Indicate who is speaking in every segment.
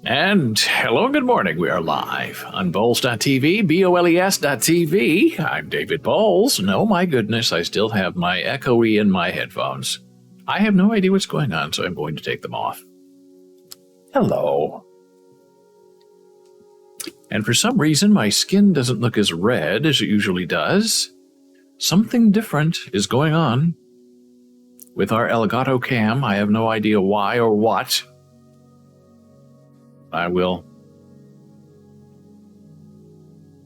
Speaker 1: And hello and good morning. We are live on Bowles.tv, BOLES.tv. I'm David Bowles. No, my goodness, I still have my echoey in my headphones. I have no idea what's going on, so I'm going to take them off. Hello. And for some reason, my skin doesn't look as red as it usually does. Something different is going on with our Elgato cam. I have no idea why or what. I will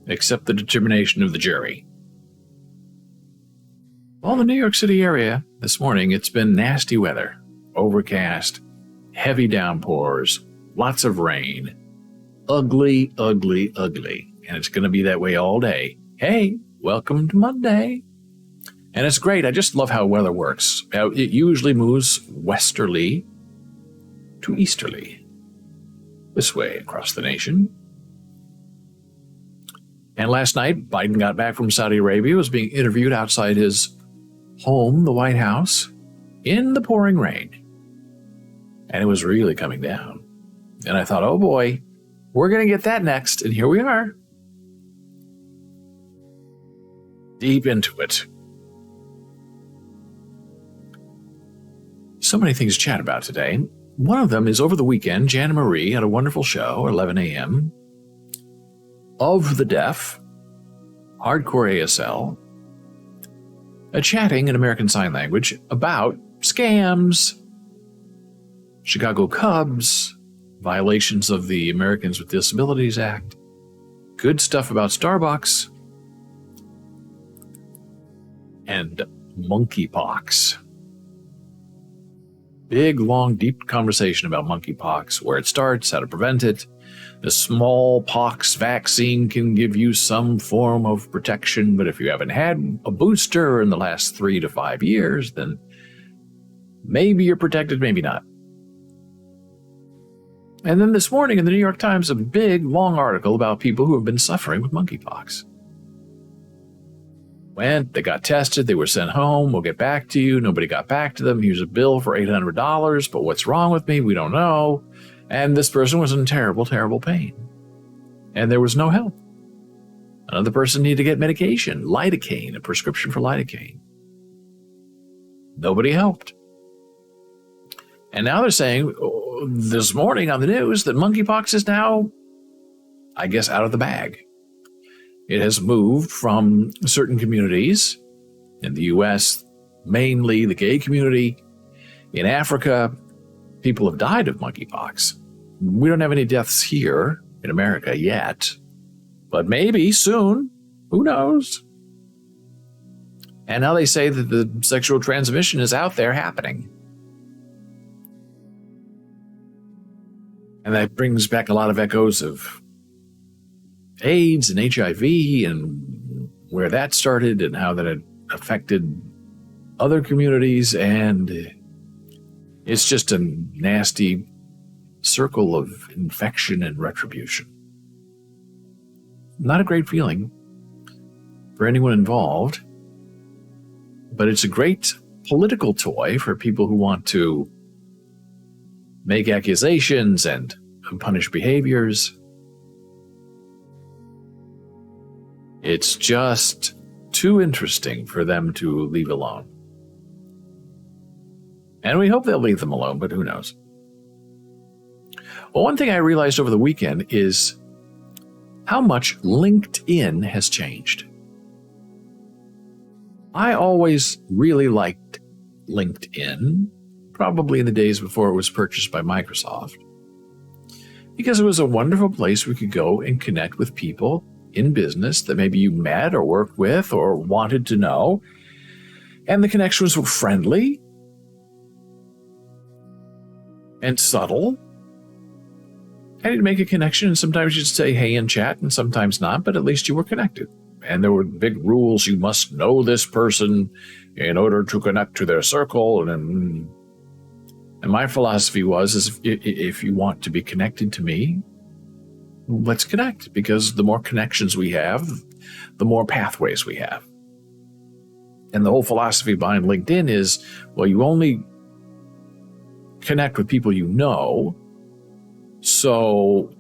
Speaker 1: accept the determination of the jury. Well, the New York City area this morning, it's been nasty weather. Overcast, heavy downpours, lots of rain. Ugly, ugly, ugly. And it's going to be that way all day. Hey, welcome to Monday. And it's great. I just love how weather works. It usually moves westerly to easterly. This way across the nation. And last night, Biden got back from Saudi Arabia, was being interviewed outside his home, the White House, in the pouring rain. And it was really coming down. And I thought, oh boy, we're going to get that next. And here we are. Deep into it. So many things to chat about today. One of them is over the weekend, Jana Marie had a wonderful show, 11 a.m., of the deaf, hardcore ASL, chatting in American Sign Language about scams, Chicago Cubs, violations of the Americans with Disabilities Act, good stuff about Starbucks, and monkeypox. Big, long, deep conversation about monkeypox, where it starts, how to prevent it. The smallpox vaccine can give you some form of protection, but if you haven't had a booster in the last 3 to 5 years, then maybe you're protected, maybe not. And then this morning in the New York Times, a big, long article about people who have been suffering with monkeypox. They got tested, they were sent home, we'll get back to you. Nobody got back to them. Here's a bill for $800, but what's wrong with me? We don't know. And this person was in terrible, terrible pain. And there was no help. Another person needed to get medication, lidocaine, a prescription for lidocaine. Nobody helped. And now they're saying this morning on the news that monkeypox is now, I guess, out of the bag. It has moved from certain communities in the U.S., mainly the gay community. In Africa, people have died of monkeypox. We don't have any deaths here in America yet, but maybe soon. Who knows? And now they say that the sexual transmission is out there happening. And that brings back a lot of echoes of AIDS and HIV and where that started and how that had affected other communities. And it's just a nasty circle of infection and retribution. Not a great feeling for anyone involved, but it's a great political toy for people who want to make accusations and punish behaviors. It's just too interesting for them to leave alone. And we hope they'll leave them alone, but who knows? Well, one thing I realized over the weekend is how much LinkedIn has changed. I always really liked LinkedIn, probably in the days before it was purchased by Microsoft, because it was a wonderful place we could go and connect with people in business that maybe you met or worked with or wanted to know. And the connections were friendly and subtle. And you'd make a connection, and sometimes you'd say hey and chat, and sometimes not, but at least you were connected. And there were big rules. You must know this person in order to connect to their circle. And my philosophy was, if you want to be connected to me, let's connect, because the more connections we have, the more pathways we have. And the whole philosophy behind LinkedIn is, well, you only connect with people you know, So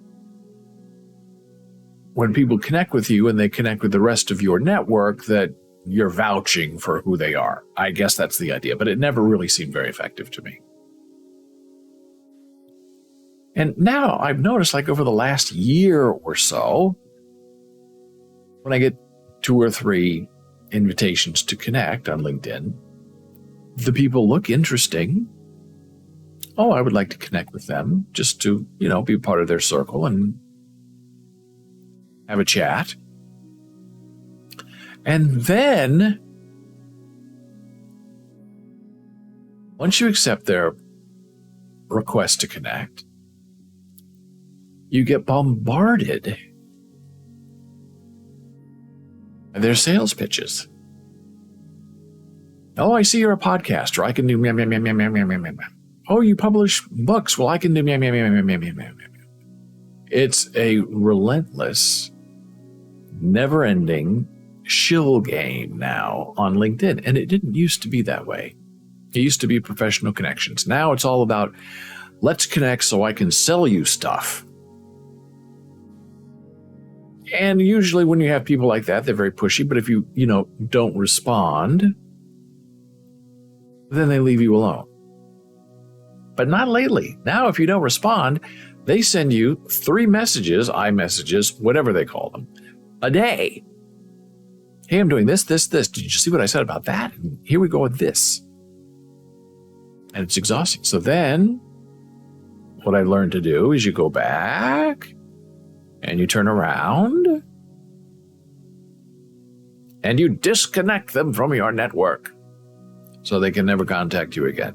Speaker 1: when people connect with you and they connect with the rest of your network, that you're vouching for who they are. I guess that's the idea, but it never really seemed very effective to me. And now I've noticed, like over the last year or so, when I get 2 or 3 invitations to connect on LinkedIn, the people look interesting. Oh, I would like to connect with them just to, be part of their circle and have a chat. And then, once you accept their request to connect, you get bombarded by their sales pitches. Oh, I see you're a podcaster. I can do meow, meow, meow, meow, meow, meow, meow, meow. Oh, you publish books. Well, I can do meow, meow, meow, meow, meow, meow, meow, meow. It's a relentless, never-ending shill game now on LinkedIn. And it didn't used to be that way. It used to be professional connections. Now it's all about, let's connect so I can sell you stuff. And usually when you have people like that, they're very pushy. But if you, don't respond, then they leave you alone. But not lately. Now, if you don't respond, they send you 3 messages, iMessages, whatever they call them, a day. Hey, I'm doing this. Did you see what I said about that? And here we go with this. And it's exhausting. So then what I learned to do is you go back and you turn around and you disconnect them from your network so they can never contact you again.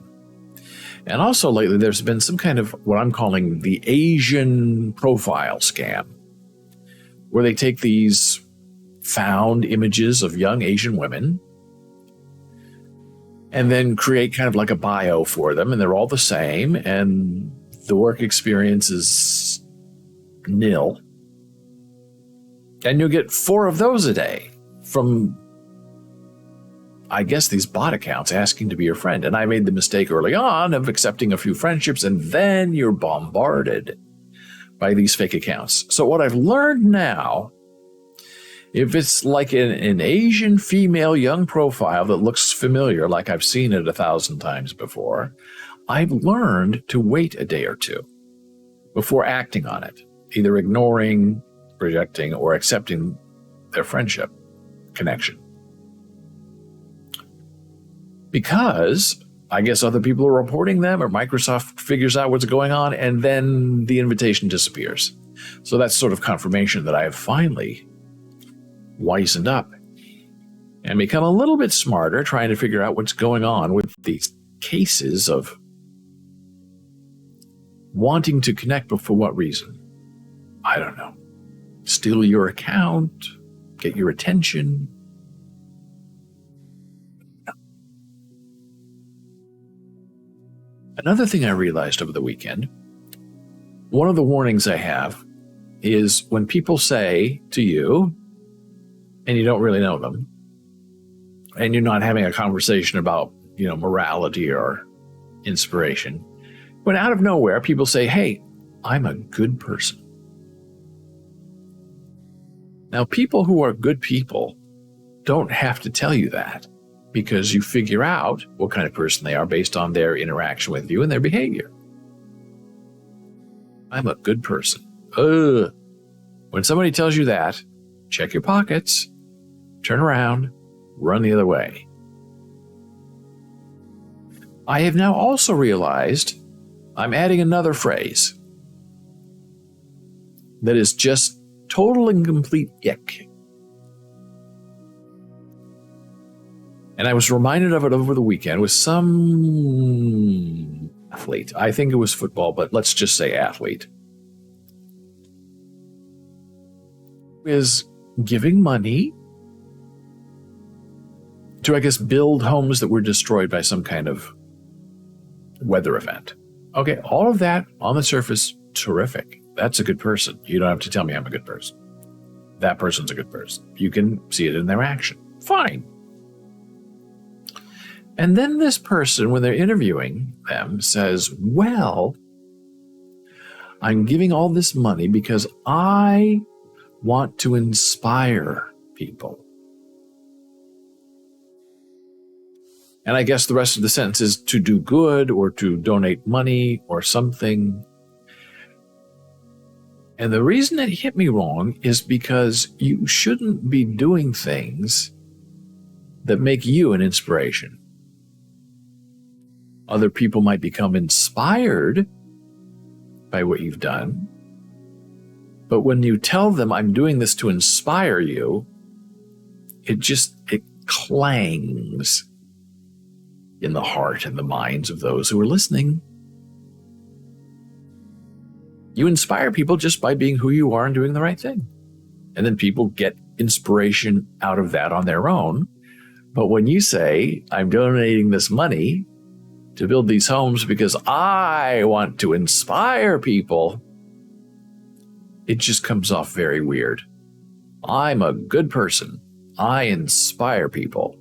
Speaker 1: And also lately, there's been some kind of what I'm calling the Asian profile scam, where they take these found images of young Asian women and then create kind of like a bio for them, and they're all the same, and the work experience is nil. And you'll get 4 of those a day from, I guess, these bot accounts asking to be your friend. And I made the mistake early on of accepting a few friendships, and then you're bombarded by these fake accounts. So what I've learned now, if it's like an Asian female young profile that looks familiar, like I've seen it 1,000 times before, I've learned to wait a day or 2 before acting on it, either ignoring, rejecting, or accepting their friendship connection. Because I guess other people are reporting them, or Microsoft figures out what's going on, and then the invitation disappears. So that's sort of confirmation that I have finally wisened up and become a little bit smarter, trying to figure out what's going on with these cases of wanting to connect, but for what reason? I don't know. Steal your account, get your attention. Another thing I realized over the weekend, one of the warnings I have is when people say to you, and you don't really know them, and you're not having a conversation about, morality or inspiration, when out of nowhere people say, hey, I'm a good person. Now, people who are good people don't have to tell you that, because you figure out what kind of person they are based on their interaction with you and their behavior. I'm a good person. When somebody tells you that, check your pockets, turn around, run the other way. I have now also realized I'm adding another phrase that is just total and complete ick. And I was reminded of it over the weekend with some athlete. I think it was football, but let's just say athlete. Is giving money to, I guess, build homes that were destroyed by some kind of weather event. Okay, all of that on the surface, terrific. That's a good person. You don't have to tell me I'm a good person. That person's a good person. You can see it in their action. Fine. And then this person, when they're interviewing them, says, well, I'm giving all this money because I want to inspire people. And I guess the rest of the sentence is to do good or to donate money or something. And the reason it hit me wrong is because you shouldn't be doing things that make you an inspiration. Other people might become inspired by what you've done. But when you tell them, I'm doing this to inspire you, it clangs in the heart and the minds of those who are listening. You inspire people just by being who you are and doing the right thing. And then people get inspiration out of that on their own. But when you say, I'm donating this money to build these homes because I want to inspire people, it just comes off very weird. I'm a good person. I inspire people.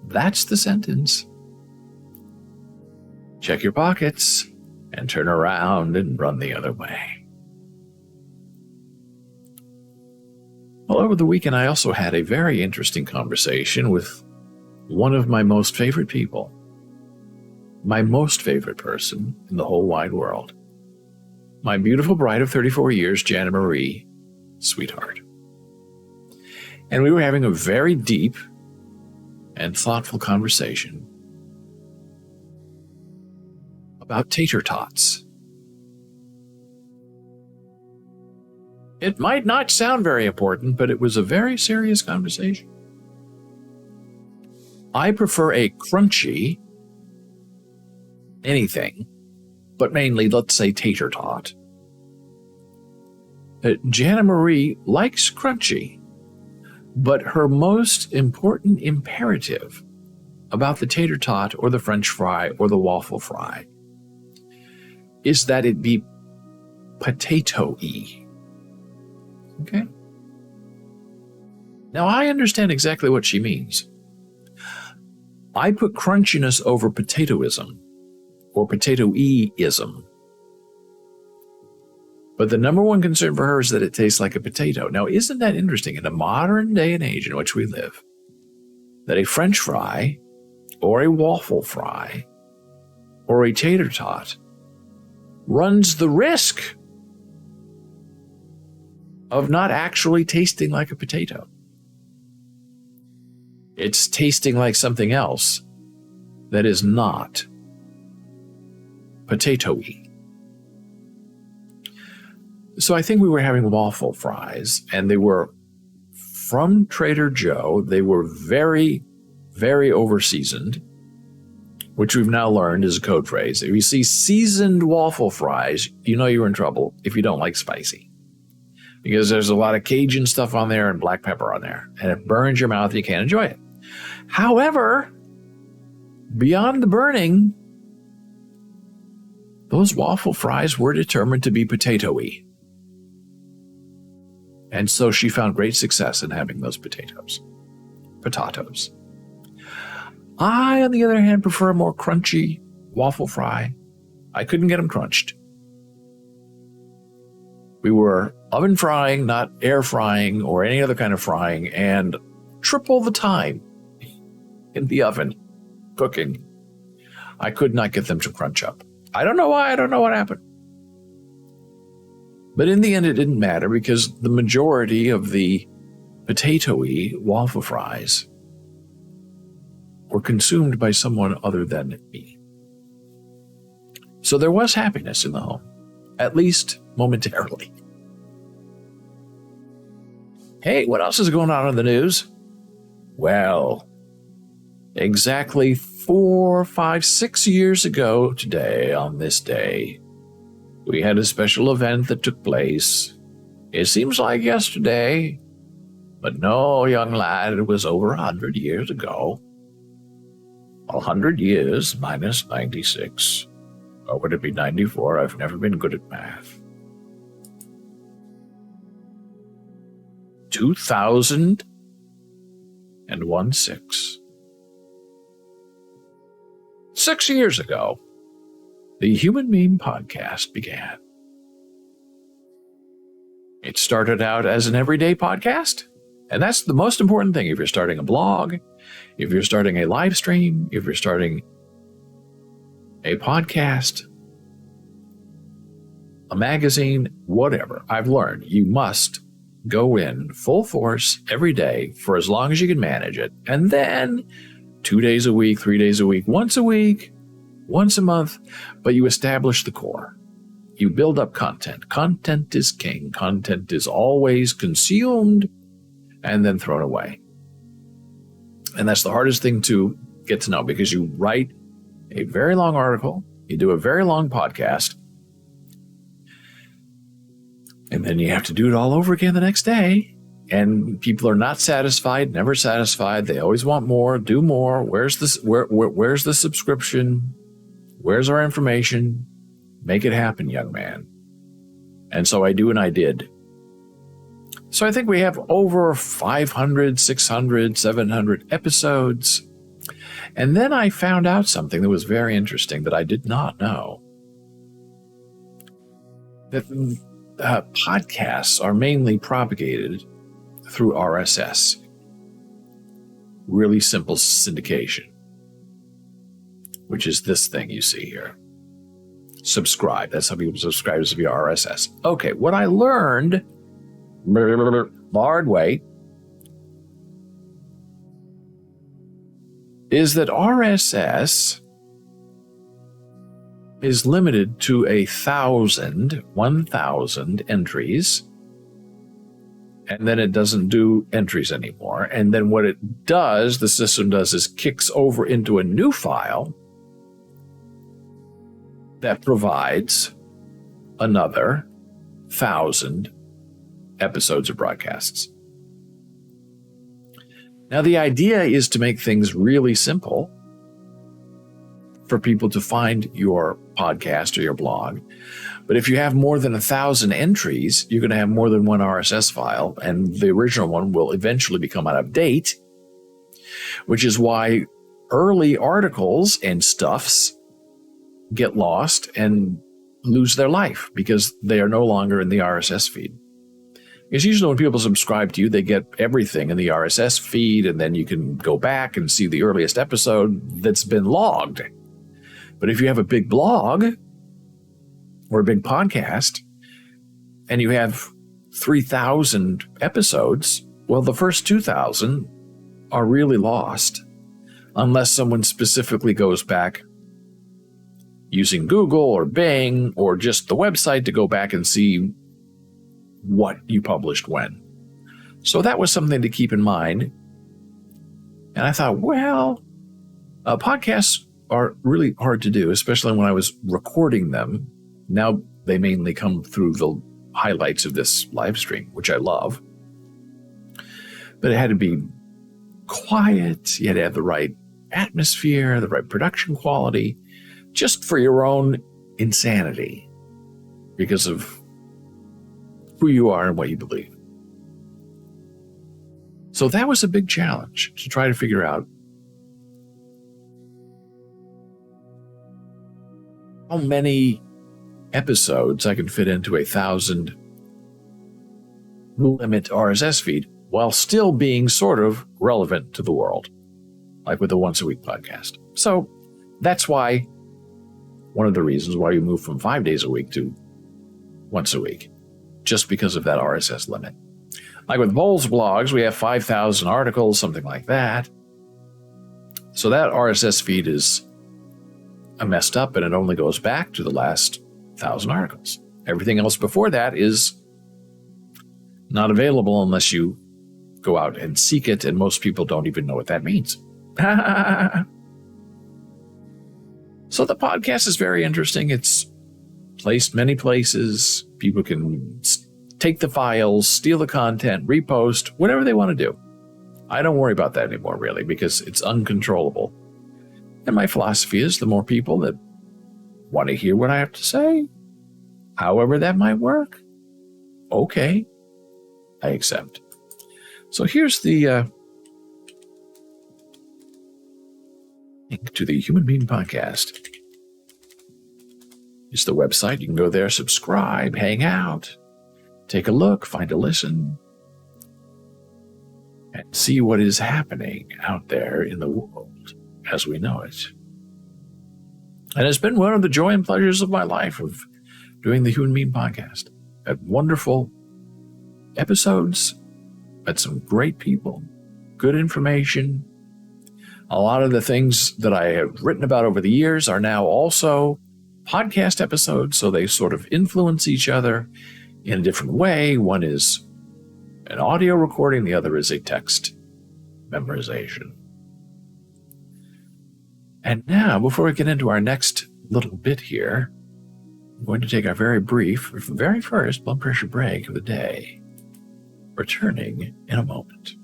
Speaker 1: That's the sentence. Check your pockets and turn around and run the other way. Well, over the weekend, I also had a very interesting conversation with one of my most favorite people, my most favorite person in the whole wide world, my beautiful bride of 34 years, Jana Marie, sweetheart. And we were having a very deep and thoughtful conversation about tater tots. It might not sound very important, but it was a very serious conversation. I prefer a crunchy anything, but mainly, let's say, tater tot. Jana Marie likes crunchy, but her most important imperative about the tater tot or the French fry or the waffle fry is that it be potato-y. Okay? Now, I understand exactly what she means. I put crunchiness over potatoism or potato-y-ism. But the number one concern for her is that it tastes like a potato. Now, isn't that interesting in a modern day and age in which we live, that a French fry or a waffle fry or a tater tot runs the risk of not actually tasting like a potato. It's tasting like something else that is not potato-y. So I think we were having waffle fries, and they were from Trader Joe. They were very, very over-seasoned, which we've now learned is a code phrase. If you see seasoned waffle fries, you know you're in trouble if you don't like spicy, because there's a lot of Cajun stuff on there and black pepper on there, and it burns your mouth and you can't enjoy it. However, beyond the burning, those waffle fries were determined to be potato-y. And so she found great success in having those potatoes. I, on the other hand, prefer a more crunchy waffle fry. I couldn't get them crunched. We were oven frying, not air frying or any other kind of frying, and triple the time in the oven cooking. I could not get them to crunch up. I don't know why. I don't know what happened. But in the end, it didn't matter because the majority of the potato-y waffle fries were consumed by someone other than me. So there was happiness in the home, at least momentarily. Hey, what else is going on in the news? Well, exactly 4, 5, 6 years ago today, on this day, we had a special event that took place. It seems like yesterday, but no, young lad, it was over 100 years ago. 100 years minus 96. Or would it be 94? I've never been good at math. 2016. 6 years ago, the Human Meme Podcast began. It started out as an everyday podcast. And that's the most important thing. If you're starting a blog, if you're starting a live stream, if you're starting a podcast, a magazine, whatever, I've learned you must go in full force every day for as long as you can manage it. And then 2 days a week, 3 days a week, once a month, but you establish the core. You build up content. Content is king. Content is always consumed and then thrown away. And that's the hardest thing to get to know, because you write a very long article, you do a very long podcast, and then you have to do it all over again the next day. And people are not satisfied, never satisfied. They always want more, do more. Where's the subscription? Where's our information? Make it happen, young man. And so I do, and I did. So I think we have over 500, 600, 700 episodes. And then I found out something that was very interesting that I did not know. That podcasts are mainly propagated through RSS. Really simple syndication, which is this thing you see here. Subscribe. That's how people subscribe, is via RSS. Okay, what I learned the hard way is that RSS is limited to 1,000 entries, and then it doesn't do entries anymore. And then what it does, the system does, is kicks over into a new file that provides another 1,000 episodes or broadcasts. Now, the idea is to make things really simple for people to find your podcast or your blog. But if you have more than 1,000 entries, you're going to have more than one RSS file, and the original one will eventually become out of date, which is why early articles and stuffs get lost and lose their life, because they are no longer in the RSS feed. Because usually when people subscribe to you, they get everything in the RSS feed, and then you can go back and see the earliest episode that's been logged. But if you have a big blog or a big podcast and you have 3,000 episodes, well, the first 2,000 are really lost unless someone specifically goes back using Google or Bing or just the website to go back and see what you published when. So that was something to keep in mind. And I thought, well, podcasts are really hard to do, especially when I was recording them. Now they mainly come through the highlights of this live stream, which I love. But it had to be quiet. You had to have the right atmosphere, the right production quality, just for your own insanity, because of who you are and what you believe. So that was a big challenge, to try to figure out how many episodes I can fit into 1,000 limit RSS feed while still being sort of relevant to the world, like with the Once a Week podcast. So that's why, one of the reasons why we moved from 5 days a week to once a week, just because of that RSS limit. Like with Bowles blogs, we have 5,000 articles, something like that. So that RSS feed is messed up, and it only goes back to the last 1,000 articles. Everything else before that is not available unless you go out and seek it, and most people don't even know what that means. So the podcast is very interesting. It's placed many places. People can take the files, steal the content, repost, whatever they want to do. I don't worry about that anymore, really, because it's uncontrollable. And my philosophy is, the more people that want to hear what I have to say, however that might work, okay, I accept. So here's the link to the Human Being Podcast. It's the website. You can go there, subscribe, hang out. take a look, find a listen, and see what is happening out there in the world as we know it. And it's been one of the joy and pleasures of my life of doing the Human Being podcast. Had wonderful episodes, met some great people, good information. A lot of the things that I have written about over the years are now also podcast episodes, so they sort of influence each other in a different way. One is an audio recording, the other is a text memorization. And now, before we get into our next little bit here, I'm going to take our very brief, very first blood pressure break of the day, returning in a moment.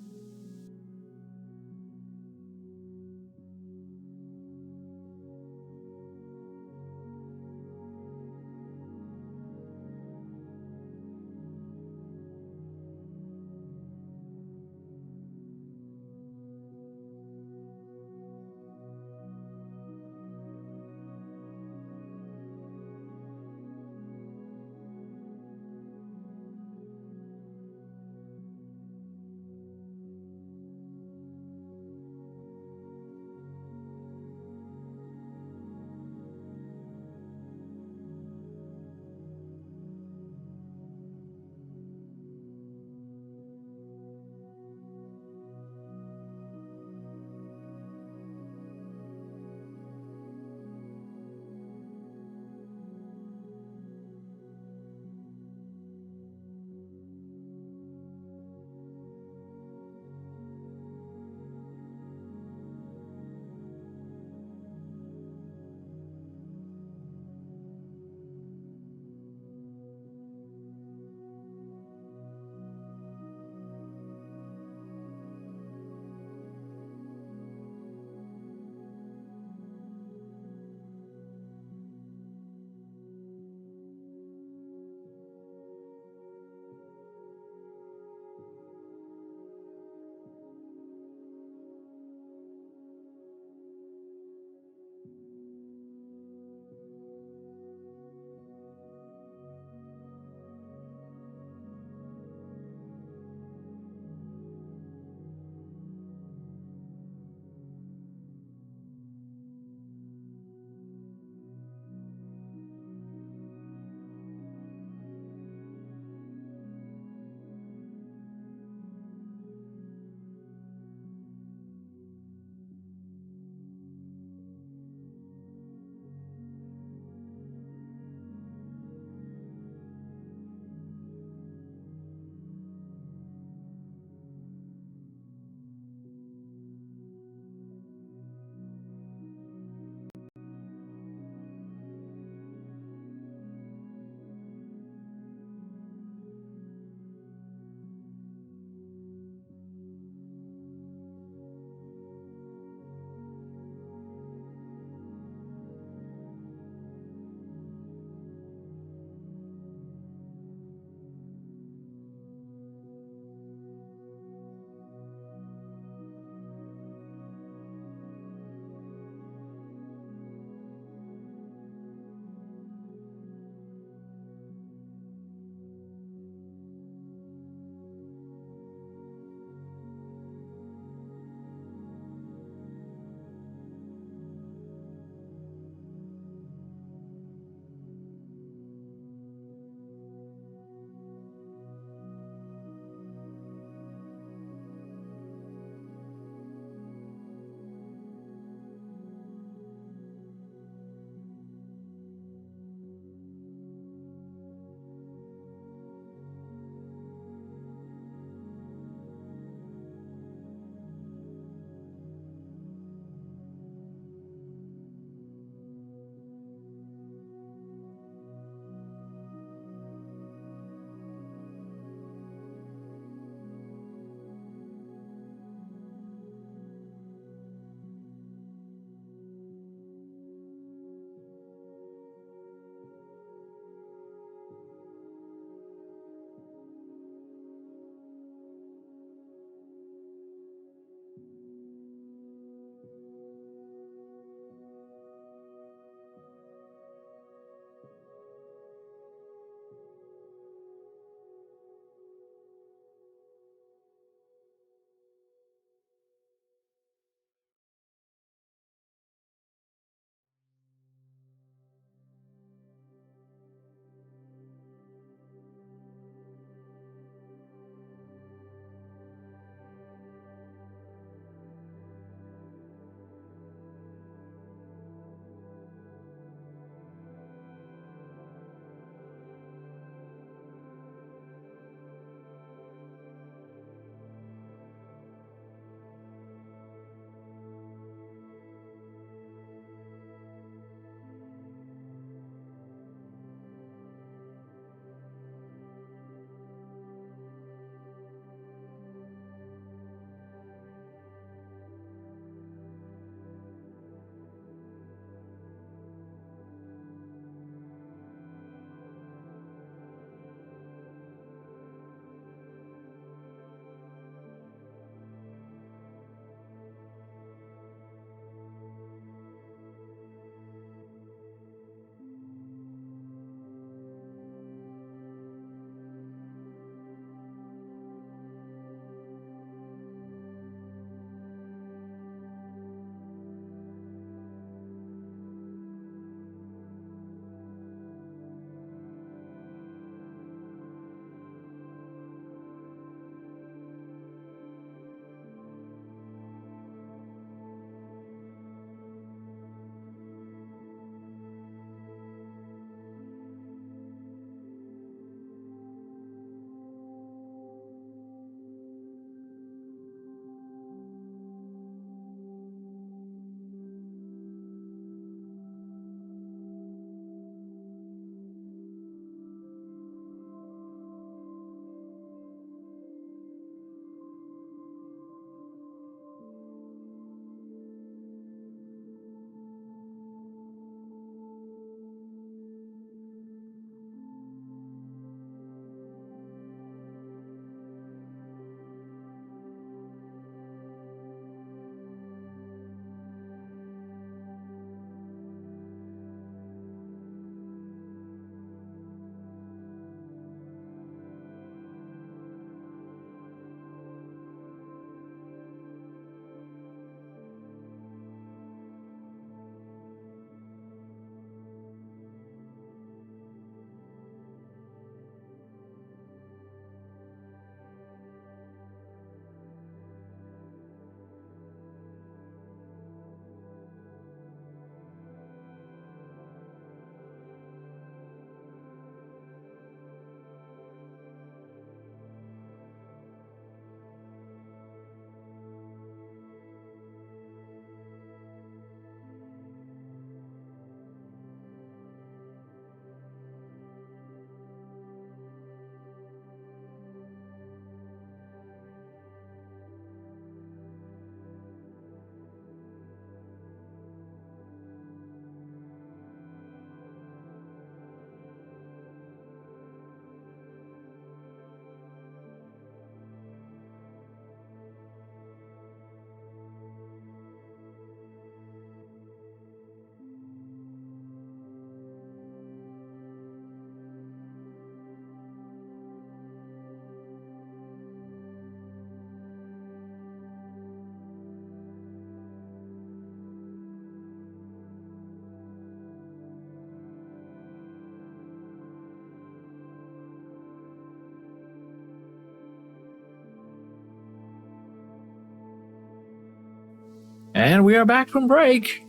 Speaker 1: And we are back from break.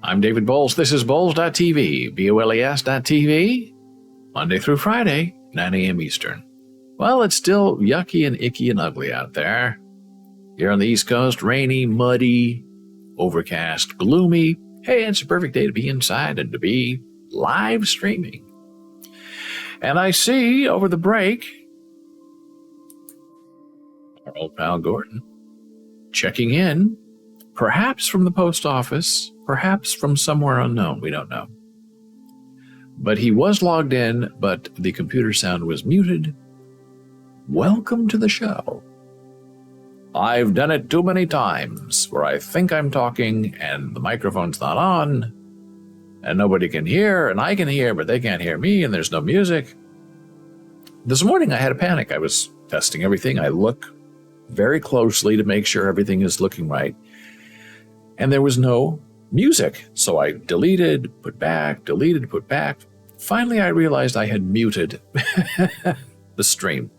Speaker 1: I'm David Bowles. This is Bowles.tv, BOLES.tv, Monday through Friday, 9 a.m. Eastern. Well, it's still yucky and icky and ugly out there. Here on the East Coast, rainy, muddy, overcast, gloomy. Hey, it's a perfect day to be inside and to be live streaming. And I see over the break, our old pal Gordon checking in, perhaps from the post office, perhaps from somewhere unknown. We don't know. But he was logged in, but the computer sound was muted. Welcome to the show. I've done it too many times where I think I'm talking and the microphone's not on and nobody can hear and I can hear, but they can't hear me and there's no music. This morning I had a panic. I was testing everything. I look very closely to make sure everything is looking right. And there was no music. So I deleted, put back, deleted, put back. Finally, I realized I had muted the stream.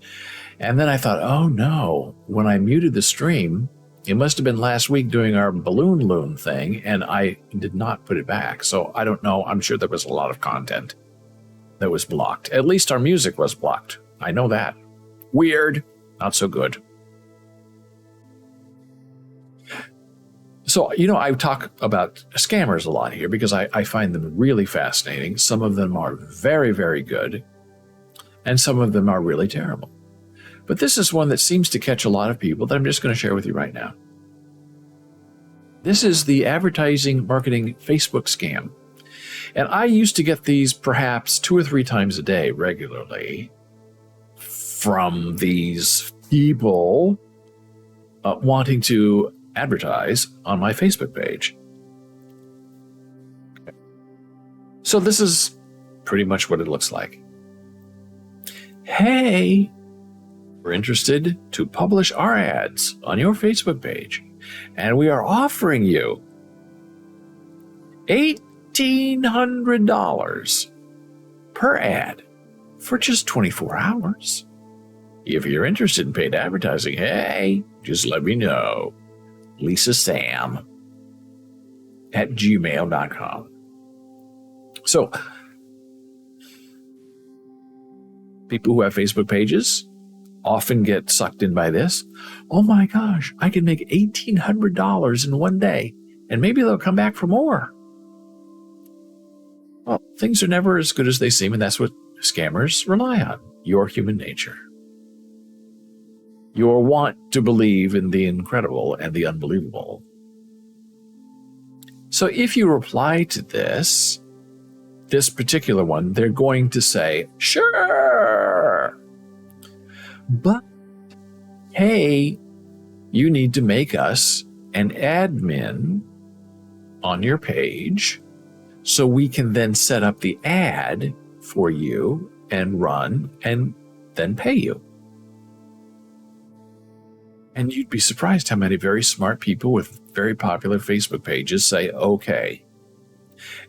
Speaker 1: And then I thought, oh no, when I muted the stream, it must have been last week doing our balloon loon thing, and I did not put it back. So I don't know. I'm sure there was a lot of content that was blocked. At least our music was blocked. I know that. Weird. Not so good. So, I talk about scammers a lot here because I find them really fascinating. Some of them are very, very good, and some of them are really terrible. But this is one that seems to catch a lot of people that I'm just going to share with you right now. This is the advertising marketing Facebook scam. And I used to get these perhaps 2 or 3 times a day regularly from these people wanting to advertise on my Facebook page. So this is pretty much what it looks like. Hey, we're interested to publish our ads on your Facebook page, and we are offering you $1,800 per ad for just 24 hours. If you're interested in paid advertising, hey, just let me know. LisaSam@gmail.com. So, people who have Facebook pages often get sucked in by this. Oh my gosh, I can make $1,800 in one day, and maybe they'll come back for more. Well, things are never as good as they seem, and that's what scammers rely on, your human nature. Your want to believe in the incredible and the unbelievable. So if you reply to this particular one, they're going to say, sure, but hey, you need to make us an admin on your page so we can then set up the ad for you and run and then pay you. And you'd be surprised how many very smart people with very popular Facebook pages say, okay.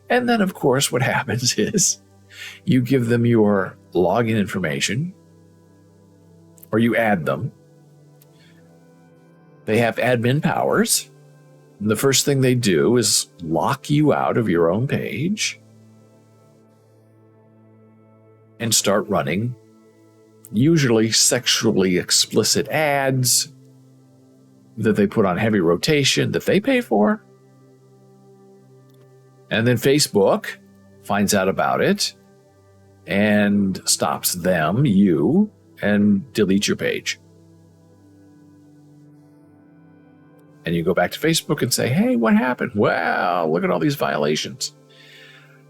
Speaker 1: And then, of course, what happens is you give them your login information, or you add them. They have admin powers. And the first thing they do is lock you out of your own page and start running usually sexually explicit ads that they put on heavy rotation that they pay for. And then Facebook finds out about it and stops them, you, and deletes your page. And you go back to Facebook and say, hey, what happened? Well, look at all these violations.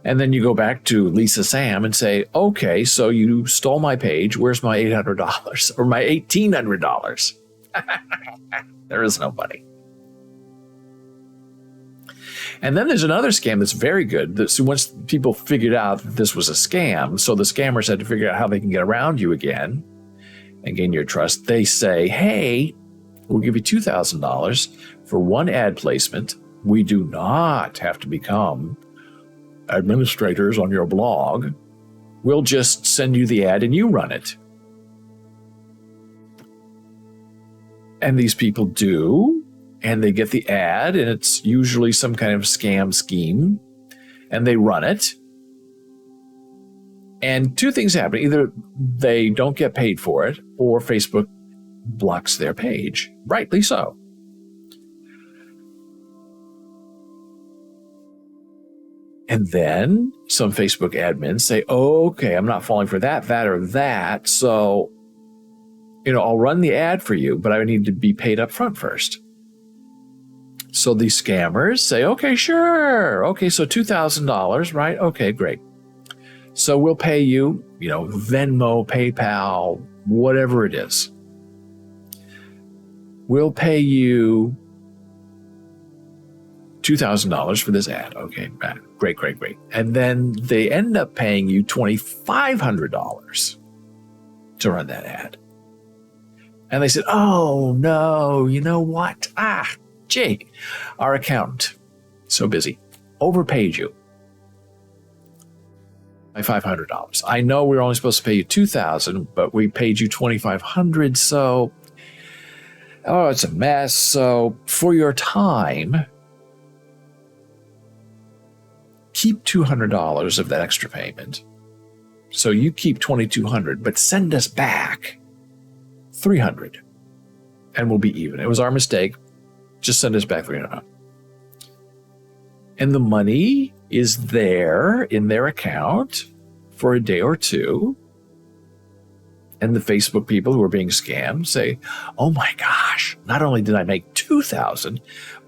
Speaker 1: And then you go back to Lisa Sam and say, okay, so you stole my page. Where's my $800 or my $1,800? There is no money. And then there's another scam that's very good. So once people figured out that this was a scam, so the scammers had to figure out how they can get around you again and gain your trust. They say, hey, we'll give you $2,000 for one ad placement. We do not have to become administrators on your blog. We'll just send you the ad and you run it. And these people do, and they get the ad, and it's usually some kind of scam scheme, and they run it. And two things happen. Either they don't get paid for it, or Facebook blocks their page. Rightly so. And then some Facebook admins say, oh, okay, I'm not falling for that, or that. So, I'll run the ad for you, but I need to be paid up front first. So the scammers say, okay, sure. Okay, so $2,000, right? Okay, great. So we'll pay you, Venmo, PayPal, whatever it is. We'll pay you $2,000 for this ad. Okay, great. And then they end up paying you $2,500 to run that ad. And they said, oh, no, you know what? Jake, our accountant, so busy, overpaid you by $500. I know we were only supposed to pay you $2,000, but we paid you $2,500. So, it's a mess. So for your time, keep $200 of that extra payment. So you keep $2,200, but send us back $300 and we'll be even. It was our mistake. Just send us back $300. And the money is there in their account for a day or two. And the Facebook people who are being scammed say, oh my gosh, not only did I make $2,000,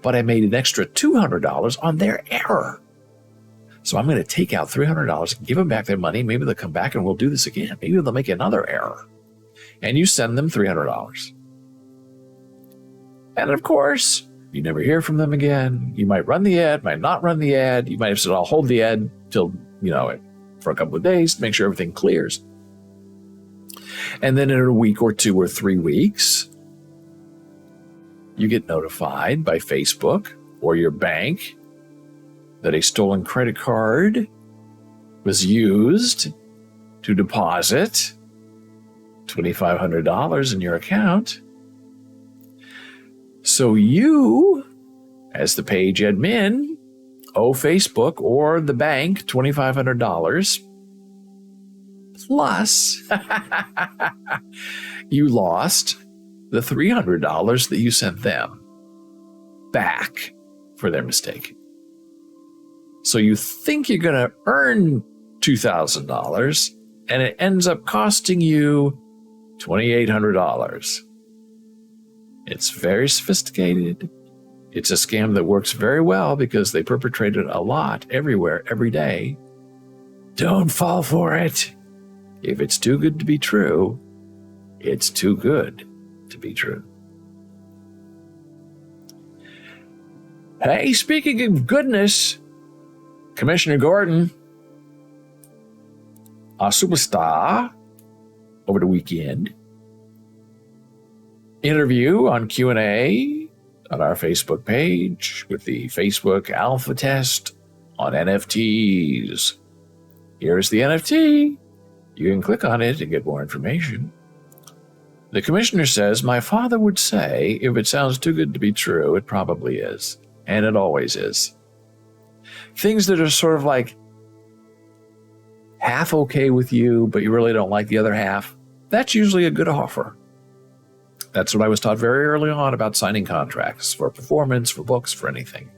Speaker 1: but I made an extra $200 on their error. So I'm going to take out $300 and give them back their money. Maybe they'll come back and we'll do this again. Maybe they'll make another error. And you send them $300. And of course, you never hear from them again. You might run the ad, might not run the ad. You might have said, I'll hold the ad till, for a couple of days to make sure everything clears. And then in a week or 2 or 3 weeks, you get notified by Facebook or your bank that a stolen credit card was used to deposit $2,500 in your account. So you, as the page admin, owe Facebook or the bank $2,500 plus you lost the $300 that you sent them back for their mistake. So you think you're going to earn $2,000 and it ends up costing you $2,800. It's very sophisticated. It's a scam that works very well because they perpetrate it a lot, everywhere, every day. Don't fall for it. If it's too good to be true, it's too good to be true. Hey, speaking of goodness, Commissioner Gordon, our superstar over the weekend, interview on Q&A on our Facebook page with the Facebook Alpha Test on NFTs. Here's the NFT. You can click on it and get more information. The commissioner says, my father would say, if it sounds too good to be true, it probably is. And it always is. Things that are sort of like half okay with you, but you really don't like the other half, that's usually a good offer. That's what I was taught very early on about signing contracts for performance, for books, for anything.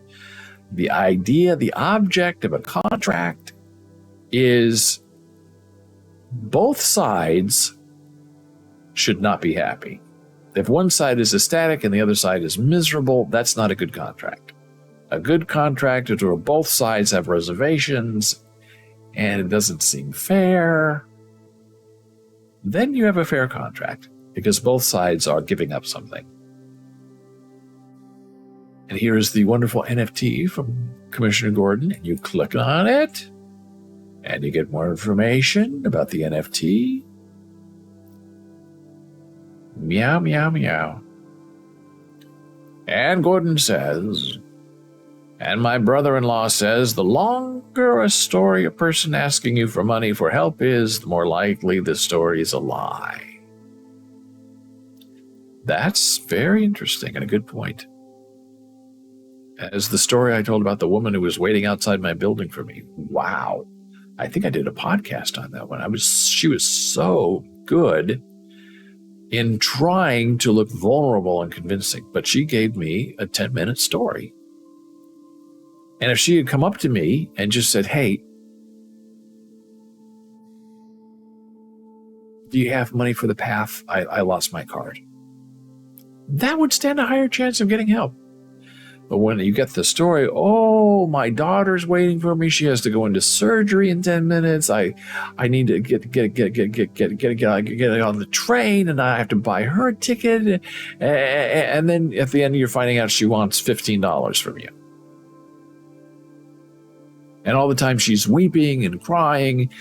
Speaker 1: The idea, the object of a contract is both sides should not be happy. If one side is ecstatic and the other side is miserable, that's not a good contract. A good contract is where both sides have reservations and it doesn't seem fair. Then you have a fair contract because both sides are giving up something. And here is the wonderful NFT from Commissioner Gordon, and you click on it and you get more information about the NFT. Meow, meow, meow. And Gordon says, and my brother-in-law says, the longer a story a person asking you for money for help is, the more likely the story is a lie. That's very interesting and a good point. as the story I told about the woman who was waiting outside my building for me. Wow. I think I did a podcast on that one. She was so good in trying to look vulnerable and convincing, but she gave me a 10-minute story. And if she had come up to me and just said, hey, do you have money for the path? I lost my card. That would stand a higher chance of getting help. But when you get the story, oh, my daughter's waiting for me. She has to go into surgery in 10 minutes. I need to get on the train, and I have to buy her a ticket. And then at the end, you're finding out she wants $15 from you. And all the time she's weeping and crying,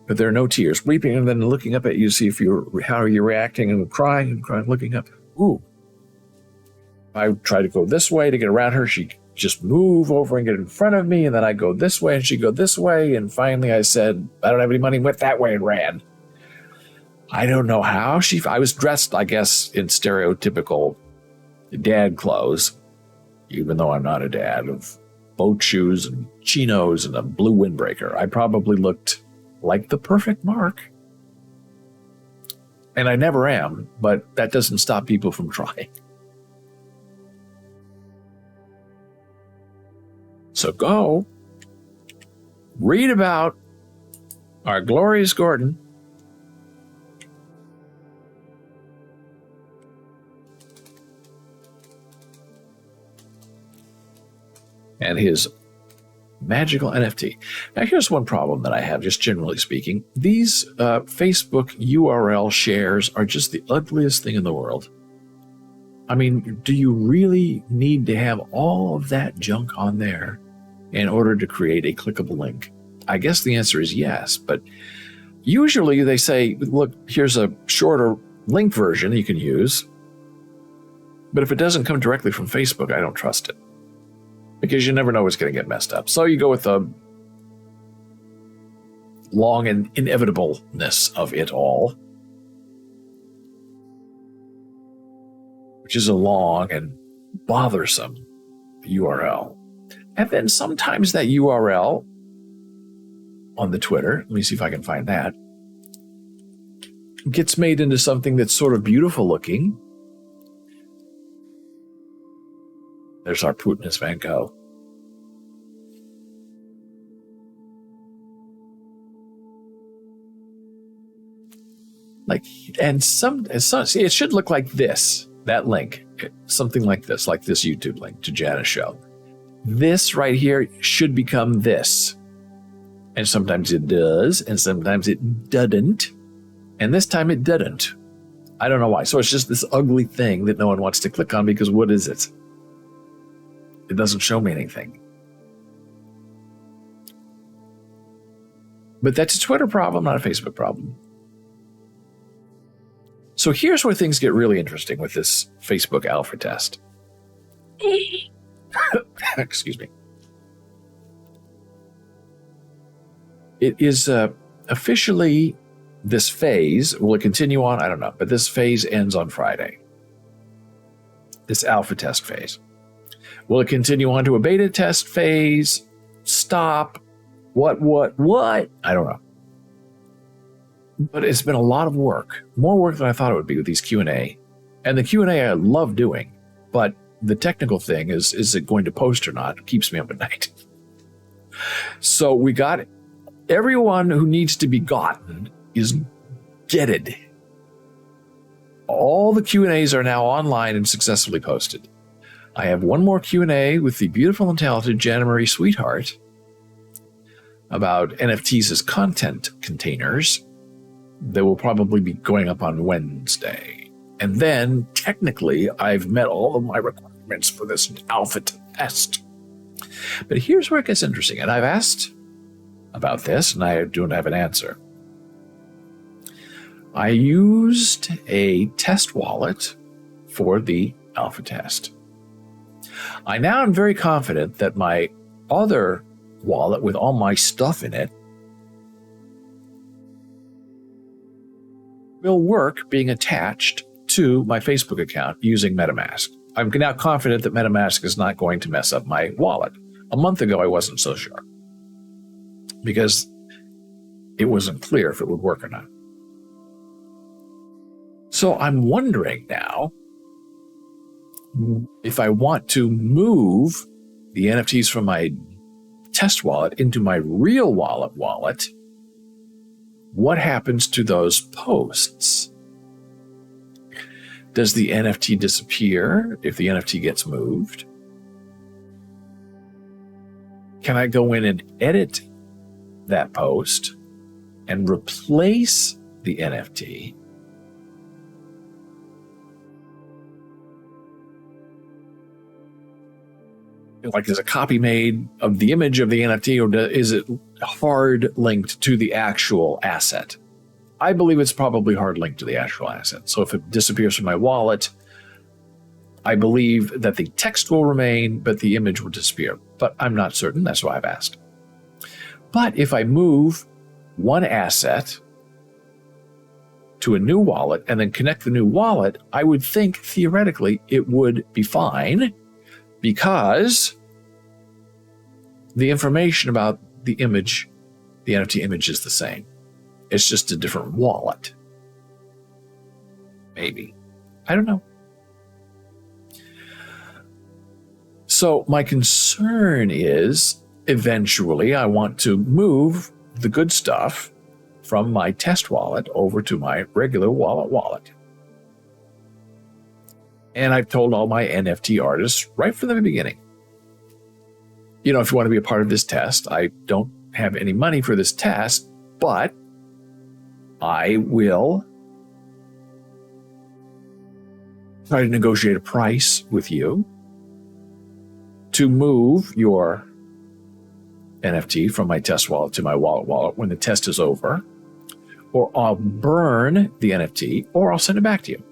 Speaker 1: but there are no tears. Weeping and then looking up at you to see how are you reacting, and crying, looking up. Ooh. I try to go this way to get around her. She'd just move over and get in front of me, and then I go this way and she'd go this way. And finally I said, I don't have any money, went that way and ran. I don't know how I was dressed, I guess, in stereotypical dad clothes, even though I'm not a dad, of boat shoes and chinos and a blue windbreaker. I probably looked like the perfect mark. And I never am, but that doesn't stop people from trying. So go read about our glorious Gordon and his magical NFT. Now, here's one problem that I have, just generally speaking. These Facebook URL shares are just the ugliest thing in the world. I mean, do you really need to have all of that junk on there in order to create a clickable link? I guess the answer is yes, but usually they say, look, here's a shorter link version you can use. But if it doesn't come directly from Facebook, I don't trust it, because you never know what's going to get messed up. So you go with the long and inevitableness of it all, which is a long and bothersome URL. And then sometimes that URL on the Twitter, let me see if I can find that, gets made into something that's sort of beautiful looking. There's our Putinist Van Gogh. It should look like this, that link, something like this YouTube link to Janice Show. This right here should become this. And sometimes it does, and sometimes it doesn't. And this time it didn't. I don't know why. So it's just this ugly thing that no one wants to click on, because what is it? It doesn't show me anything. But that's a Twitter problem, not a Facebook problem. So here's where things get really interesting with this Facebook alpha test. Excuse me. It is officially, this phase, will it continue on? I don't know, but this phase ends on Friday. This alpha test phase. Will it continue on to a beta test phase? Stop? What? I don't know. But it's been a lot of work, more work than I thought it would be with these Q&A. And the Q&A I love doing, but the technical thing is it going to post or not? It keeps me up at night. So we got everyone who needs to be gotten is getted. All the Q&As are now online and successfully posted. I have one more Q&A with the beautiful and talented Jana Marie Sweetheart about NFTs as content containers. That will probably be going up on Wednesday. And then, technically, I've met all of my requirements for this alpha test. But here's where it gets interesting. And I've asked about this, and I don't have an answer. I used a test wallet for the alpha test. I now am very confident that my other wallet with all my stuff in it will work being attached to my Facebook account using MetaMask. I'm now confident that MetaMask is not going to mess up my wallet. A month ago, I wasn't so sure because it wasn't clear if it would work or not. So I'm wondering now if I want to move the NFTs from my test wallet into my real wallet, what happens to those posts? Does the NFT disappear if the NFT gets moved? Can I go in and edit that post and replace the NFT? Like, is a copy made of the image of the NFT, or is it hard linked to the actual asset? I believe it's probably hard linked to the actual asset. So if it disappears from my wallet, I believe that the text will remain, but the image will disappear. But I'm not certain. That's why I've asked. But if I move one asset to a new wallet and then connect the new wallet, I would think theoretically it would be fine, because the information about the image, the NFT image, is the same. It's just a different wallet. Maybe. I don't know. So my concern is eventually I want to move the good stuff from my test wallet over to my regular wallet. And I've told all my NFT artists right from the beginning, if you want to be a part of this test, I don't have any money for this test, but I will try to negotiate a price with you to move your NFT from my test wallet to my wallet when the test is over, or I'll burn the NFT, or I'll send it back to you.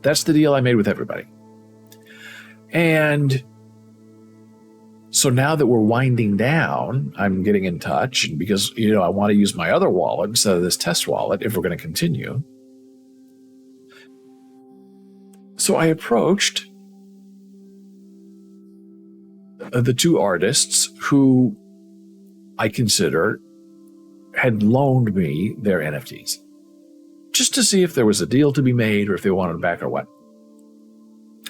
Speaker 1: That's the deal I made with everybody. And so now that we're winding down, I'm getting in touch, and because, I want to use my other wallet instead of this test wallet if we're going to continue. So I approached the two artists who I consider had loaned me their NFTs, just to see if there was a deal to be made or if they wanted them back or what.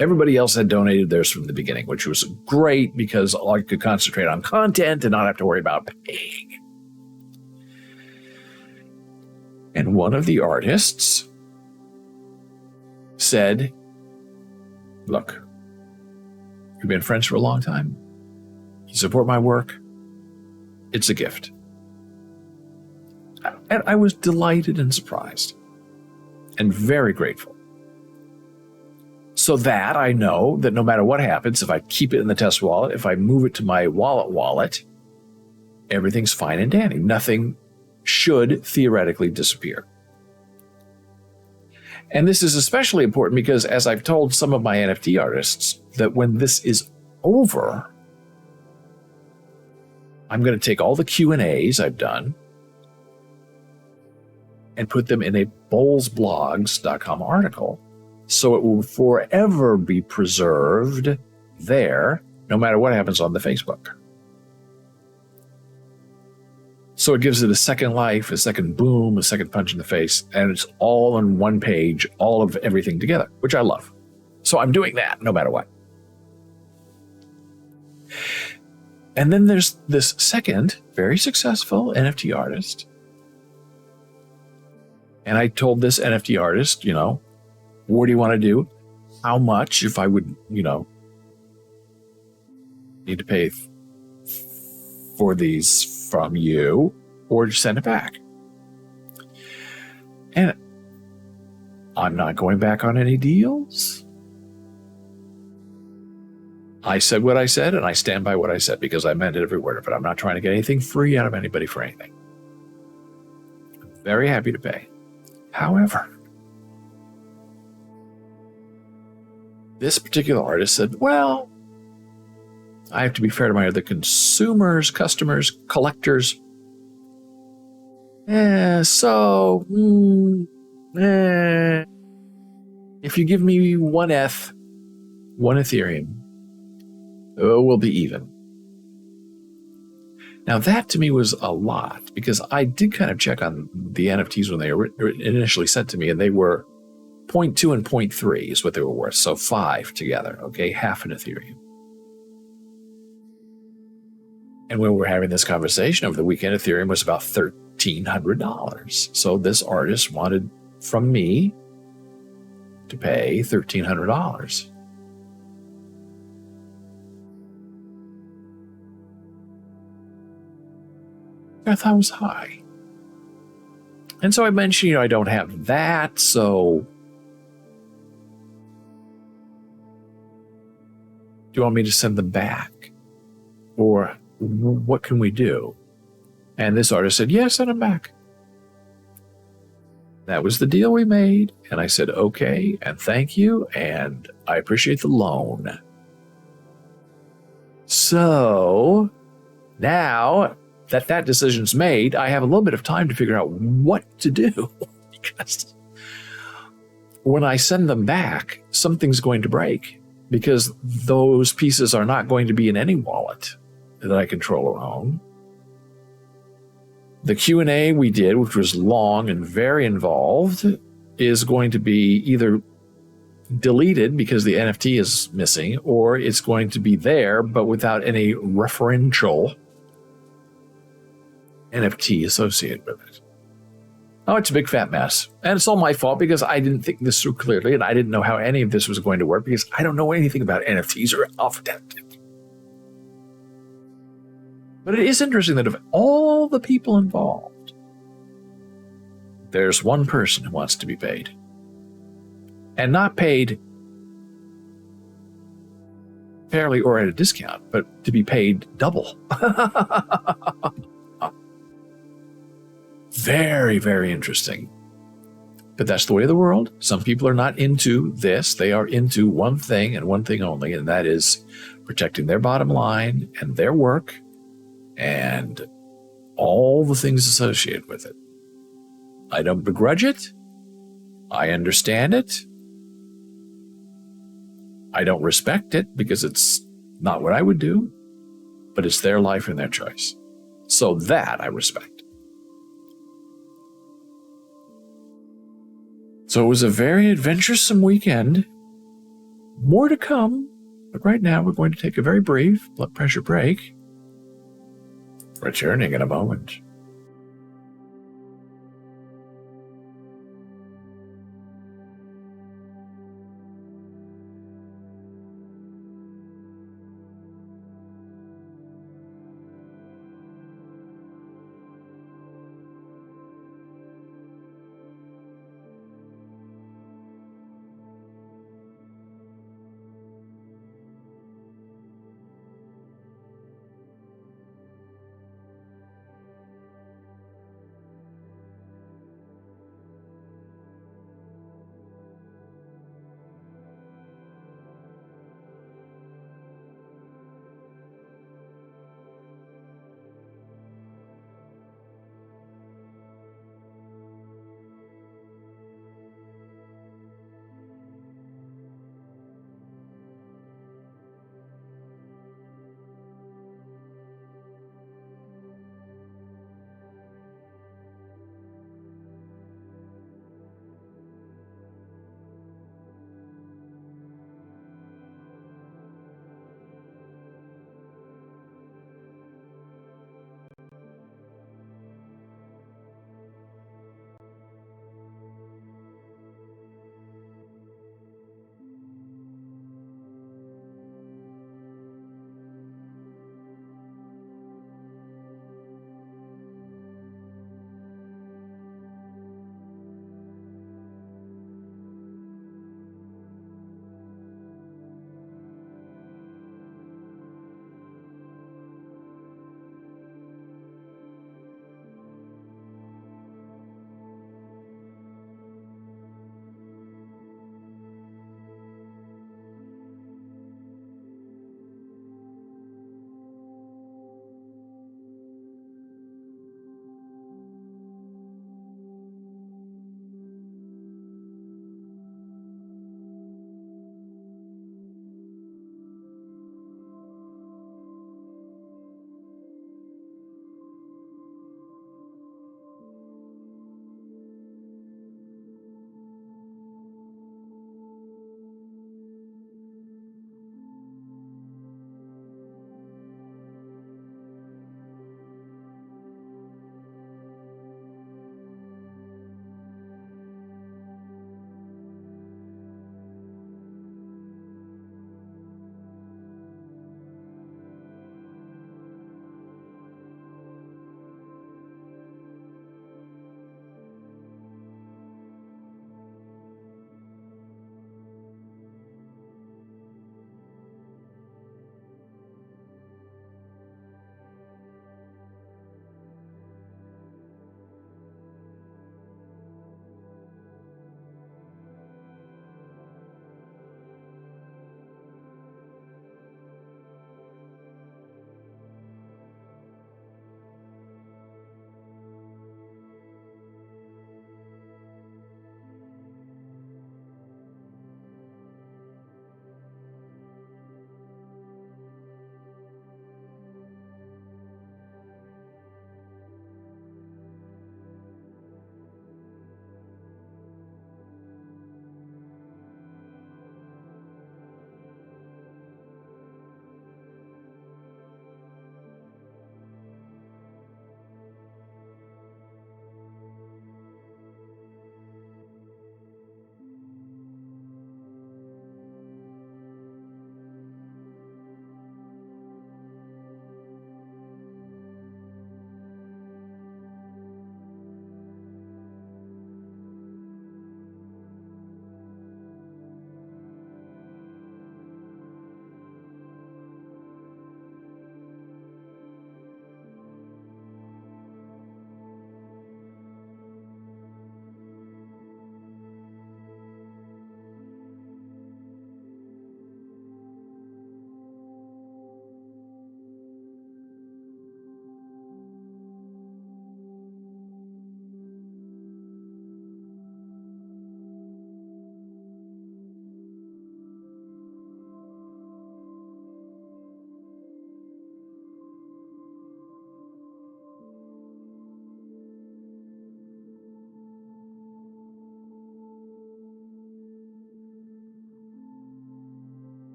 Speaker 1: Everybody else had donated theirs from the beginning, which was great because I could concentrate on content and not have to worry about paying. And one of the artists said, look, we've been friends for a long time. You support my work. It's a gift. And I was delighted and surprised and very grateful. So that I know that no matter what happens, if I keep it in the test wallet, if I move it to my wallet, everything's fine and dandy. Nothing should theoretically disappear. And this is especially important because, as I've told some of my NFT artists, that when this is over, I'm going to take all the Q&As I've done and put them in a bowlesblogs.com article, so it will forever be preserved there, no matter what happens on the Facebook. So it gives it a second life, a second boom, a second punch in the face, and it's all on one page, all of everything together, which I love. So I'm doing that no matter what. And then there's this second very successful NFT artist. And I told this NFT artist, what do you want to do? How much, if I would, need to pay for these from you, or just send it back. And I'm not going back on any deals. I said what I said, and I stand by what I said because I meant it every word of it. I'm not trying to get anything free out of anybody for anything. I'm very happy to pay. However, this particular artist said, well, I have to be fair to my other consumers, customers, collectors. If you give me one ETH, 1 Ethereum will be even. Now, that to me was a lot, because I did kind of check on the NFTs when they were initially sent to me, and they were 0.2 and 0.3 is what they were worth. So 5 together, okay, half an Ethereum. And when we were having this conversation over the weekend, Ethereum was about $1,300. So this artist wanted from me to pay $1,300. I thought it was high. And so I mentioned, I don't have that, so do you want me to send them back? Or what can we do? And this artist said, yeah, send them back. That was the deal we made. And I said, okay, and thank you, and I appreciate the loan. So now that decision's made, I have a little bit of time to figure out what to do. Because when I send them back, something's going to break, because those pieces are not going to be in any wallet that I control or own. The Q&A we did, which was long and very involved, is going to be either deleted because the NFT is missing, or it's going to be there but without any referential NFT associated with it. Oh, it's a big fat mess. And it's all my fault, because I didn't think this through clearly, and I didn't know how any of this was going to work, because I don't know anything about NFTs or Alpha Tech. But it is interesting that of all the people involved, there's one person who wants to be paid. And not paid fairly or at a discount, but to be paid double. Very, very interesting. But that's the way of the world. Some people are not into this. They are into one thing and one thing only, and that is protecting their bottom line and their work and all the things associated with it. I don't begrudge it. I understand it. I don't respect it, because it's not what I would do, but it's their life and their choice. So that I respect. So it was a very adventuresome weekend. More to come, but right now we're going to take a very brief blood pressure break. Returning in a moment.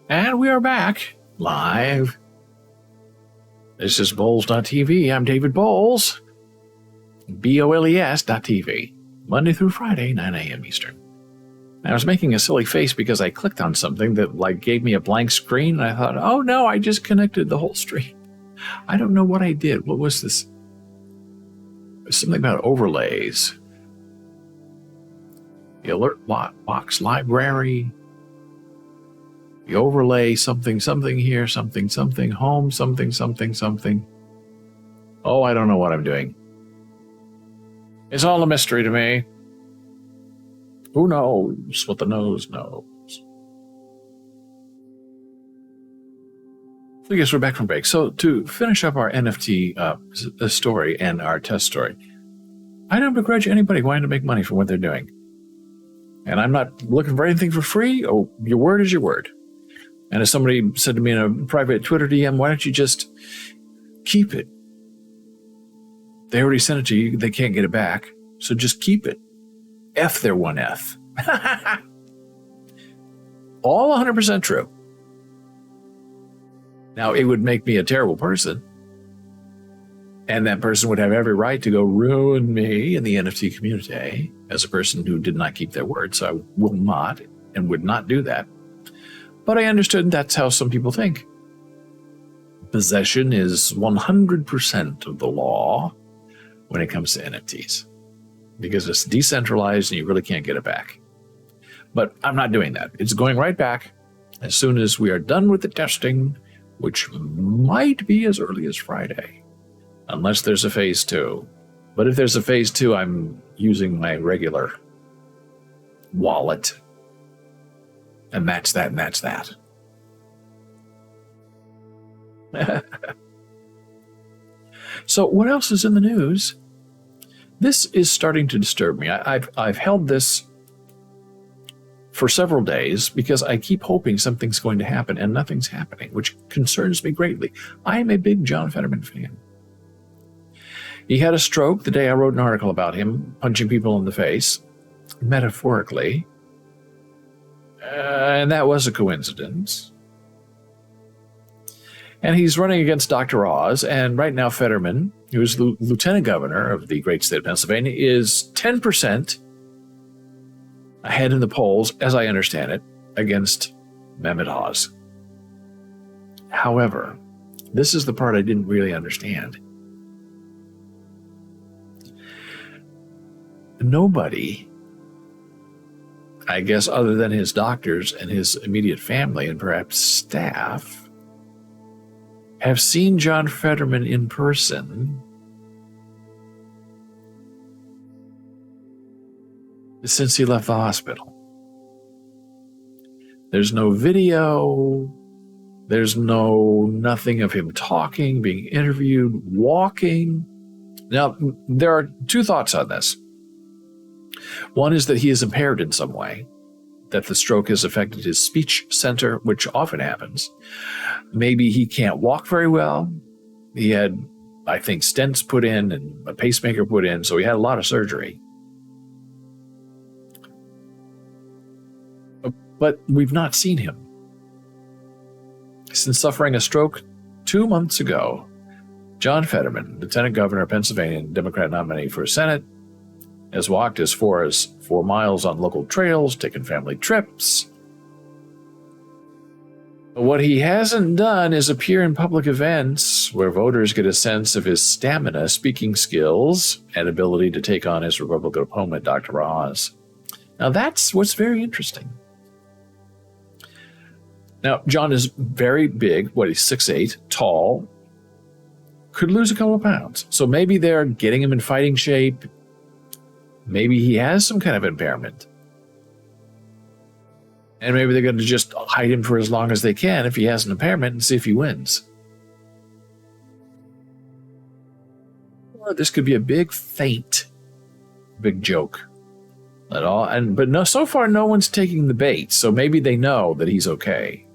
Speaker 1: And we are back live. This is Bowles.tv. I'm David Bowles. BOLES.tv. Monday through Friday, 9 a.m. Eastern. I was making a silly face because I clicked on something that gave me a blank screen, and I thought, oh no, I just connected the whole stream. I don't know what I did. What was this? Something about overlays. The alert box library. The overlay something here, something home, something. Oh, I don't know what I'm doing. It's all a mystery to me. Who knows what the nose knows? I guess we're back from break. So to finish up our NFT story and our test story, I don't begrudge anybody wanting to make money from what they're doing. And I'm not looking for anything for free. Oh, your word is your word. And as somebody said to me in a private Twitter DM, why don't you just keep it? They already sent it to you. They can't get it back. So just keep it. F their one F. All 100% true. Now, it would make me a terrible person. And that person would have every right to go ruin me in the NFT community as a person who did not keep their word. So I will not and would not do that. But I understood that's how some people think. Possession is 100% of the law when it comes to NFTs. Because it's decentralized and you really can't get it back. But I'm not doing that. It's going right back as soon as we are done with the testing, which might be as early as Friday, unless there's a phase 2. But if there's a phase 2, I'm using my regular wallet. And that's that, and that's that. So what else is in the news? This is starting to disturb me. I've held this for several days because I keep hoping something's going to happen and nothing's happening, which concerns me greatly. I am a big John Fetterman fan. He had a stroke the day I wrote an article about him punching people in the face, metaphorically. And that was a coincidence. And he's running against Dr. Oz, and right now Fetterman, who is the lieutenant governor of the great state of Pennsylvania, is 10% ahead in the polls, as I understand it, against Mehmet Oz. However, this is the part I didn't really understand. Nobody, I guess other than his doctors and his immediate family and perhaps staff, have seen John Fetterman in person since he left the hospital. There's no video. There's nothing of him talking, being interviewed, walking. Now, there are two thoughts on this. One is that he is impaired in some way, that the stroke has affected his speech center, which often happens. Maybe he can't walk very well. He had, I think, stents put in and a pacemaker put in, so he had a lot of surgery. But we've not seen him. Since suffering a stroke 2 months ago, John Fetterman, Lieutenant Governor of Pennsylvania and Democrat nominee for Senate, has walked as far as 4 miles on local trails, taken family trips. But what he hasn't done is appear in public events where voters get a sense of his stamina, speaking skills, and ability to take on his Republican opponent, Dr. Oz. Now that's what's very interesting. Now, John is very big, he's 6'8", tall, could lose a couple of pounds. So maybe they're getting him in fighting shape. Maybe he has some kind of impairment. And maybe they're going to just hide him for as long as they can if he has an impairment and see if he wins. Or this could be a big feint, big joke. But so far no one's taking the bait, so maybe they know that he's okay.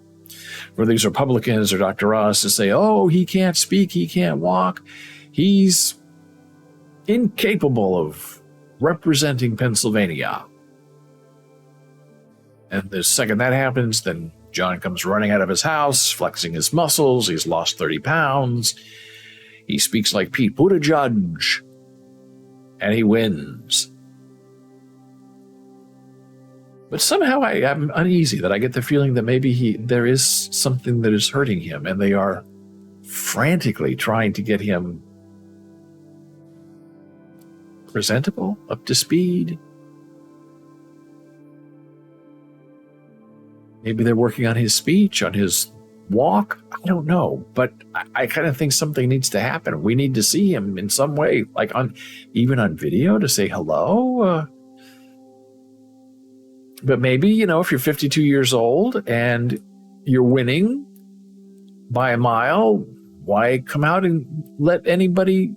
Speaker 1: For these Republicans or Dr. Oz to say, oh, he can't speak, he can't walk, he's incapable of representing Pennsylvania. And the second that happens, then John comes running out of his house, flexing his muscles. He's lost 30 pounds. He speaks like Pete Buttigieg, and he wins. But somehow I'm uneasy that I get the feeling that maybe there is something that is hurting him, and they are frantically trying to get him presentable, up to speed. Maybe they're working on his speech, on his walk. I don't know, but I kind of think something needs to happen. We need to see him in some way, like even on video, to say hello. But maybe, if you're 52 years old and you're winning by a mile, why come out and let anybody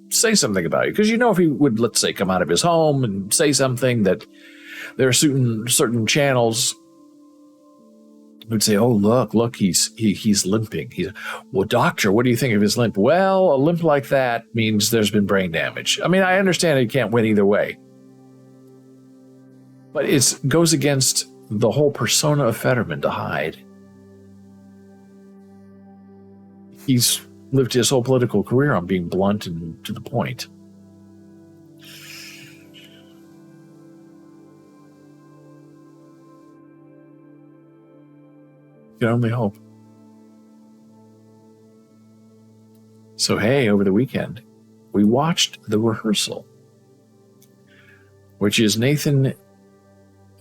Speaker 1: say something about you? Because if he would, let's say, come out of his home and say something, that there are certain channels would say, oh, look, he's limping. Well, doctor, what do you think of his limp? Well, a limp like that means there's been brain damage. I mean, I understand he can't win either way. But it goes against the whole persona of Fetterman to hide. He's lived his whole political career on being blunt and to the point. You can only hope. So, hey, over the weekend, we watched The Rehearsal, which is Nathan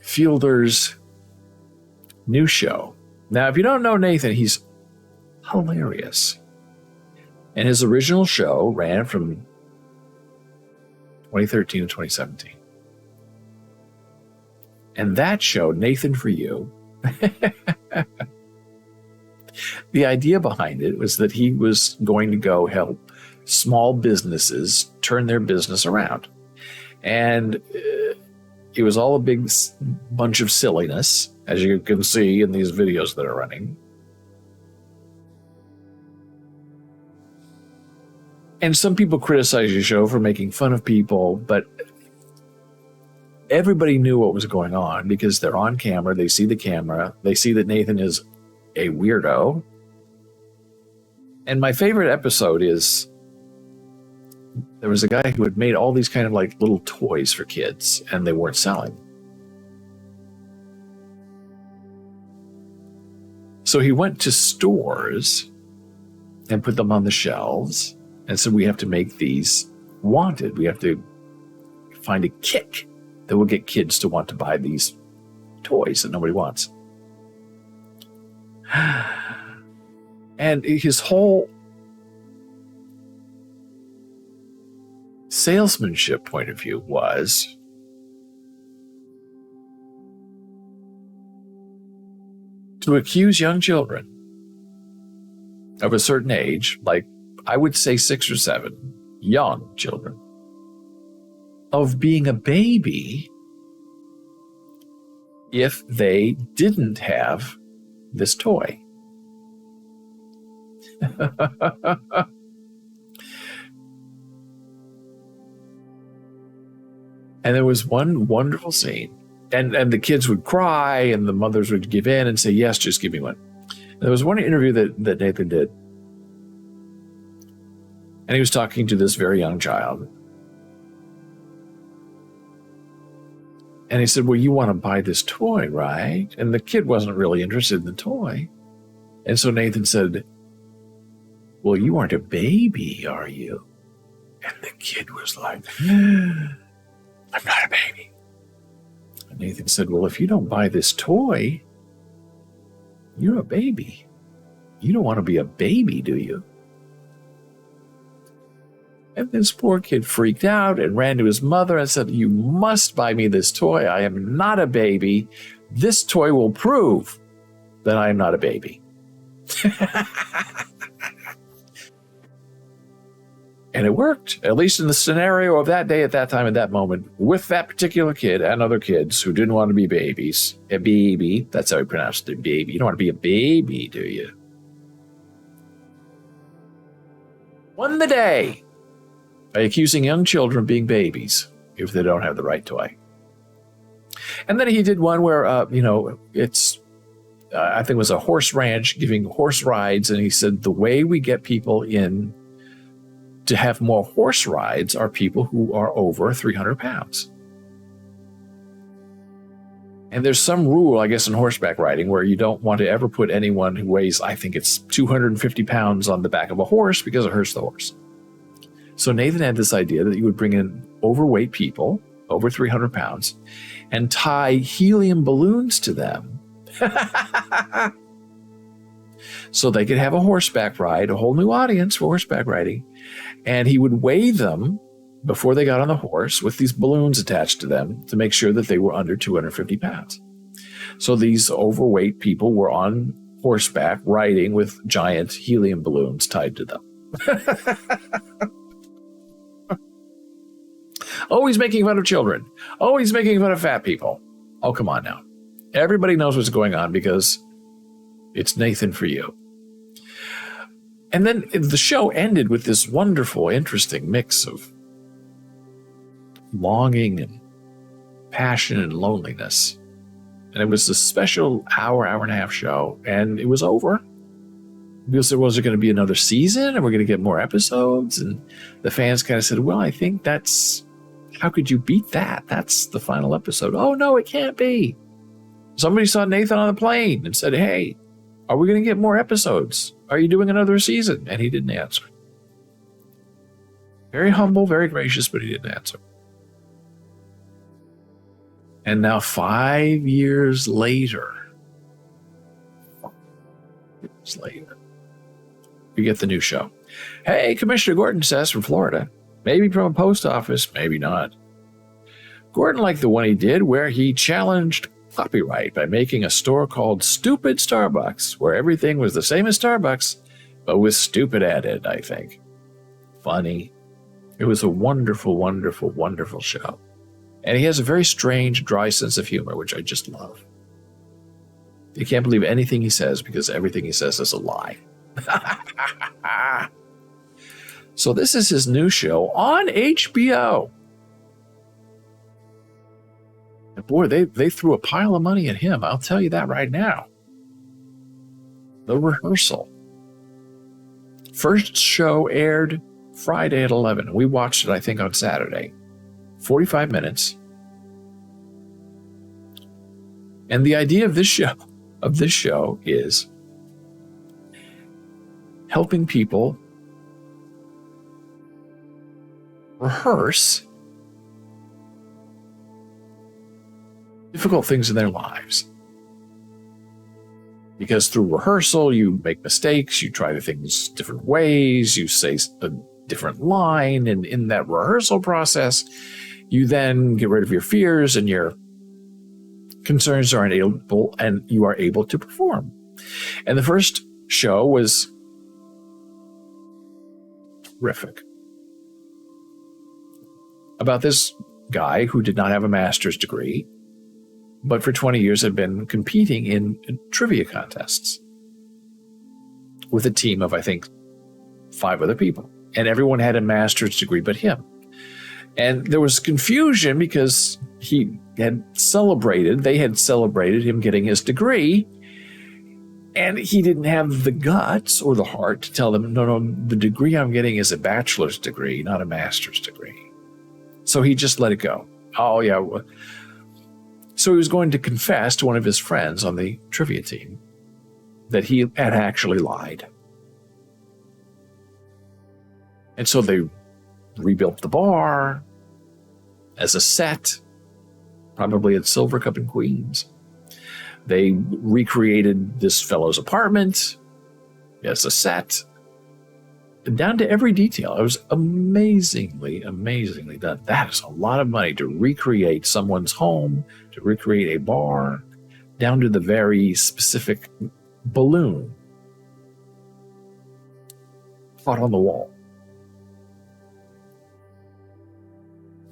Speaker 1: Fielder's new show. Now, if you don't know Nathan, he's hilarious. And his original show ran from 2013 to 2017. And that show, Nathan For You, the idea behind it was that he was going to go help small businesses turn their business around. And it was all a big bunch of silliness, as you can see in these videos that are running. And some people criticize your show for making fun of people, but everybody knew what was going on because they're on camera, they see the camera, they see that Nathan is a weirdo. And my favorite episode is there was a guy who had made all these kind of like little toys for kids, and they weren't selling. So he went to stores and put them on the shelves and said, we have to make these wanted. We have to find a kick that will get kids to want to buy these toys that nobody wants. And his whole salesmanship point of view was to accuse young children of a certain age, like I would say 6 or 7, young children, of being a baby if they didn't have this toy. And there was one wonderful scene, and the kids would cry, and the mothers would give in and say, yes, just give me one. And there was one interview that Nathan did, and he was talking to this very young child. And he said, well, you want to buy this toy, right? And the kid wasn't really interested in the toy. And so Nathan said, well, you aren't a baby, are you? And the kid was like, I'm not a baby. And Nathan said, well, if you don't buy this toy, you're a baby. You don't want to be a baby, do you? And this poor kid freaked out and ran to his mother and said, you must buy me this toy. I am not a baby. This toy will prove that I am not a baby. And it worked, at least in the scenario of that day, at that time, at that moment, with that particular kid and other kids who didn't want to be babies. A baby, that's how we pronounce it, baby. You don't want to be a baby, do you? Won the day by accusing young children of being babies if they don't have the right toy. And then he did one where, it's I think it was a horse ranch giving horse rides. And he said, the way we get people in to have more horse rides are people who are over 300 pounds. And there's some rule, I guess, in horseback riding where you don't want to ever put anyone who weighs, I think it's 250 pounds on the back of a horse because it hurts the horse. So Nathan had this idea that you would bring in overweight people, over 300 pounds, and tie helium balloons to them so they could have a horseback ride, a whole new audience for horseback riding. And he would weigh them before they got on the horse with these balloons attached to them to make sure that they were under 250 pounds. So these overweight people were on horseback riding with giant helium balloons tied to them. Always making fun of children. Always making fun of fat people. Oh, come on now. Everybody knows what's going on because it's Nathan for you. And then the show ended with this wonderful, interesting mix of longing and passion and loneliness. And it was a special hour and a half show, and it was over. People said, well, is there going to be another season? And we're going to get more episodes? And the fans kind of said, well, I think that's, how could you beat that? That's the final episode. Oh, no, it can't be. Somebody saw Nathan on the plane and said, hey, are we going to get more episodes? Are you doing another season? And he didn't answer. Very humble, very gracious, but he didn't answer. And now 5 years later, we get the new show. Hey, Commissioner Gordon says from Florida, maybe from a post office, maybe not. Gordon liked the one he did where he challenged copyright by making a store called Stupid Starbucks, where everything was the same as Starbucks, but with stupid added, I think. Funny. It was a wonderful, wonderful, wonderful show. And he has a very strange, dry sense of humor, which I just love. You can't believe anything he says because everything he says is a lie. So this is his new show on HBO. And boy, they threw a pile of money at him. I'll tell you that right now. The Rehearsal. First show aired Friday at 11. We watched it, I think, on Saturday. 45 minutes. And the idea of this show is helping people rehearse difficult things in their lives. Because through rehearsal, you make mistakes, you try things different ways, you say a different line, and in that rehearsal process, you then get rid of your fears and your concerns are unable, and you are able to perform. And the first show was terrific. About this guy who did not have a master's degree, but for 20 years had been competing in trivia contests with a team of, I think, 5 other people. And everyone had a master's degree but him. And there was confusion because they had celebrated him getting his degree, and he didn't have the guts or the heart to tell them, no, the degree I'm getting is a bachelor's degree, not a master's degree. So he just let it go. Oh, yeah. So he was going to confess to one of his friends on the trivia team that he had actually lied. And so they rebuilt the bar as a set, probably at Silver Cup in Queens. They recreated this fellow's apartment as a set, down to every detail. It was amazingly done. That is a lot of money to recreate someone's home, to recreate a bar, down to the very specific balloon caught on the wall.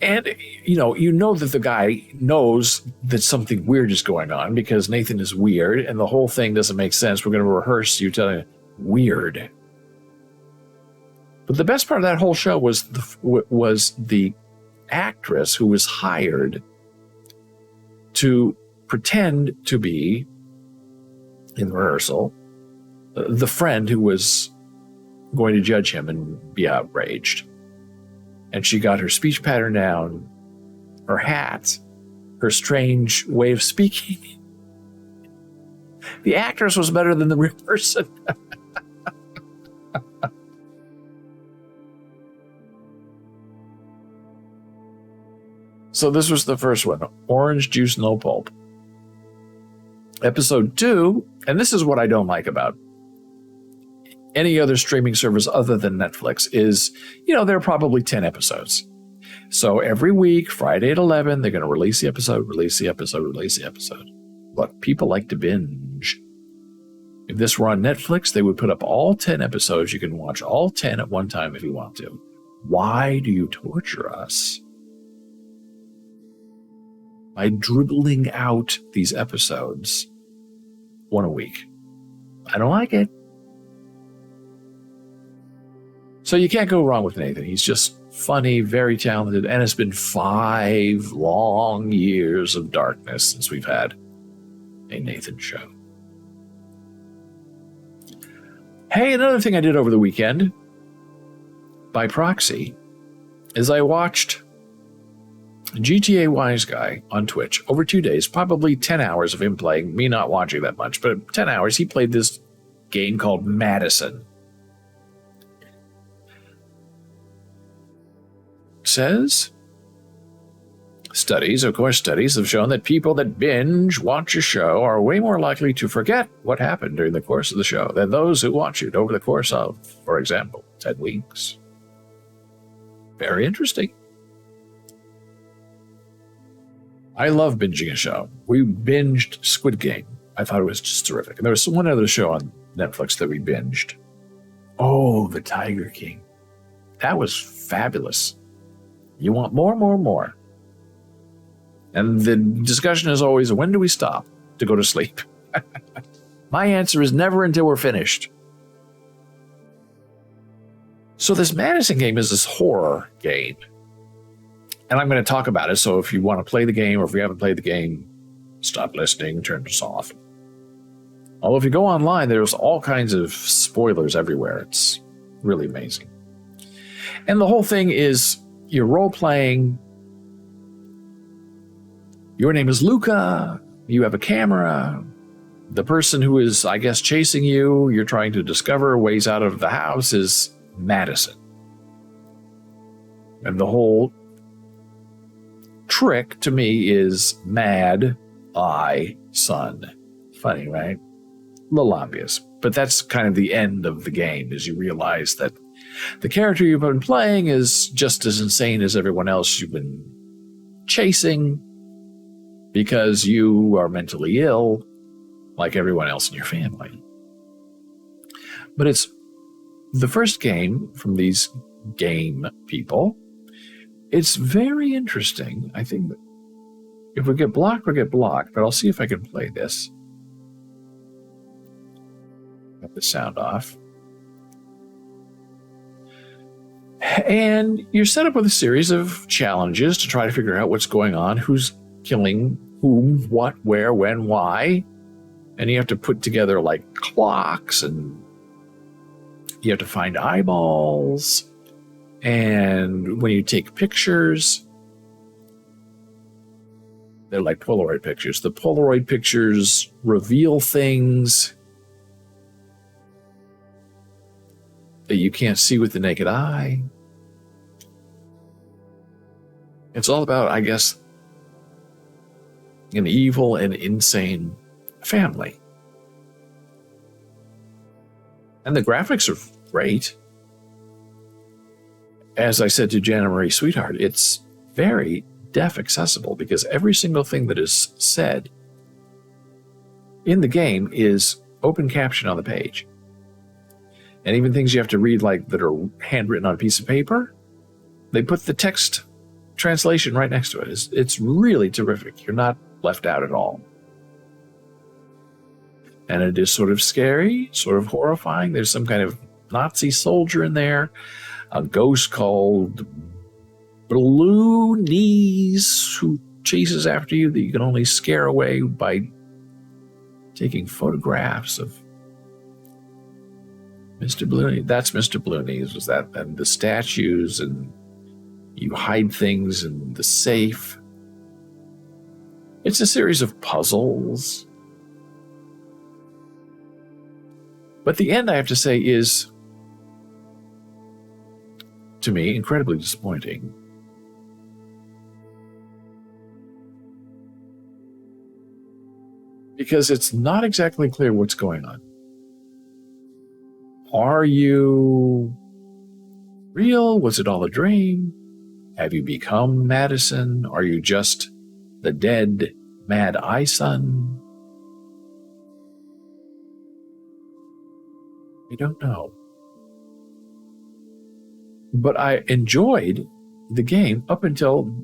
Speaker 1: And, you know that the guy knows that something weird is going on because Nathan is weird and the whole thing doesn't make sense. We're going to rehearse you telling weird. But the best part of that whole show was the actress who was hired to pretend to be in rehearsal, the friend who was going to judge him and be outraged. And she got her speech pattern down, her hat, her strange way of speaking. The actress was better than the real person. So this was the first one, Orange Juice No Pulp. Episode 2, and this is what I don't like about any other streaming service other than Netflix, is, there are probably 10 episodes. So every week, Friday at 11, they're going to release the episode. But people like to binge. If this were on Netflix, they would put up all 10 episodes. You can watch all 10 at one time if you want to. Why do you torture us by dribbling out these episodes one a week? I don't like it. So you can't go wrong with Nathan. He's just funny, very talented, and it's been 5 long years of darkness since we've had a Nathan show. Hey, another thing I did over the weekend, by proxy, is I watched GTA Wise Guy on Twitch over 2 days, probably 10 hours of him playing, me not watching that much, but 10 hours. He played this game called Madison. Says studies have shown that people that binge watch a show are way more likely to forget what happened during the course of the show than those who watch it over the course of, for example, 10 weeks. Very interesting. I love binging a show. We binged Squid Game. I thought it was just terrific. And there was one other show on Netflix that we binged. Oh, The Tiger King. That was fabulous. You want more. And the discussion is always, when do we stop to go to sleep? My answer is never until we're finished. So this Madison game is this horror game. And I'm going to talk about it, so if you want to play the game or if you haven't played the game, stop listening, turn this off. Although if you go online, there's all kinds of spoilers everywhere. It's really amazing. And the whole thing is, you're role-playing. Your name is Luca. You have a camera. The person who is, I guess, chasing you, you're trying to discover ways out of the house, is Madison. And the whole trick to me is Mad Eye Son. Funny, right? A little obvious. But that's kind of the end of the game, is you realize that the character you've been playing is just as insane as everyone else you've been chasing, because you are mentally ill like everyone else in your family. But it's the first game from these game people. It's very interesting. I think that if we get blocked, we'll get blocked, but I'll see if I can play this. Got the sound off. And you're set up with a series of challenges to try to figure out what's going on, who's killing whom, what, where, when, why. And you have to put together like clocks, and you have to find eyeballs. And when you take pictures, they're like Polaroid pictures. The Polaroid pictures reveal things that you can't see with the naked eye. It's all about, I guess, an evil and insane family. And the graphics are great. As I said to Jana Marie Sweetheart, it's very deaf accessible, because every single thing that is said in the game is open caption on the page. And even things you have to read, like that are handwritten on a piece of paper, they put the text translation right next to it. It's really terrific. You're not left out at all. And it is sort of scary, sort of horrifying. There's some kind of Nazi soldier in there, a ghost called Blue Knees who chases after you that you can only scare away by taking photographs of Mr. Blooney. That's Mr. Blooney's, was that, and the statues, and you hide things in the safe. It's a series of puzzles. But the end, I have to say, is, to me, incredibly disappointing. Because it's not exactly clear what's going on. Are you real? Was it all a dream? Have you become Madison? Are you just the dead Mad Eye son? I don't know. But I enjoyed the game up until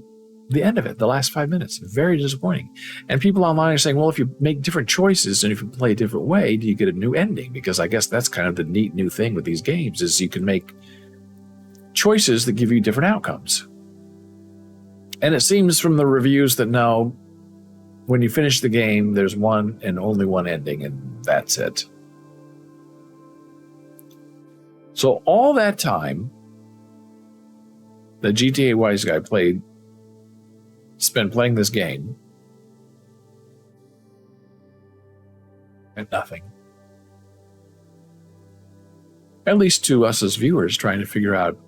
Speaker 1: the end of it, the last 5 minutes. Very disappointing. And people online are saying, well, if you make different choices and if you play a different way, do you get a new ending? Because I guess that's kind of the neat new thing with these games, is you can make choices that give you different outcomes. And it seems from the reviews that no, when you finish the game, there's one and only one ending, and that's it. So all that time the GTA Wise Guy spent playing this game, and nothing. At least to us as viewers, trying to figure out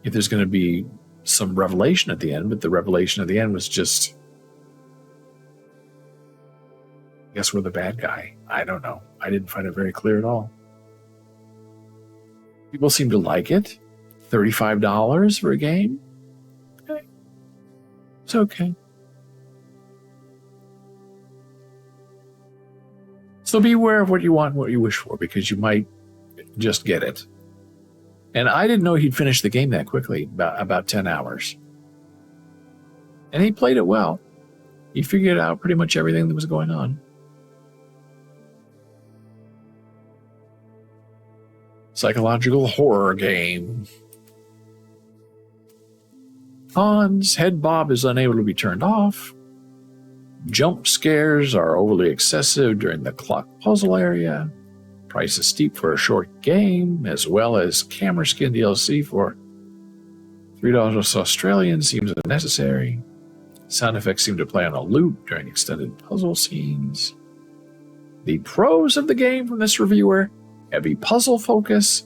Speaker 1: if there's going to be some revelation at the end, but the revelation at the end was just, I guess we're the bad guy. I don't know. I didn't find it very clear at all. People seem to like it. $35 for a game? Okay. It's okay. So be aware of what you want and what you wish for, because you might just get it. And I didn't know he'd finish the game that quickly, about 10 hours. And he played it well. He figured out pretty much everything that was going on. Psychological horror game. Cons, head bob is unable to be turned off. Jump scares are overly excessive during the clock puzzle area. Price is steep for a short game, as well as camera skin DLC for $3 Australian seems unnecessary. Sound effects seem to play on a loop during extended puzzle scenes. The pros of the game from this reviewer: heavy puzzle focus.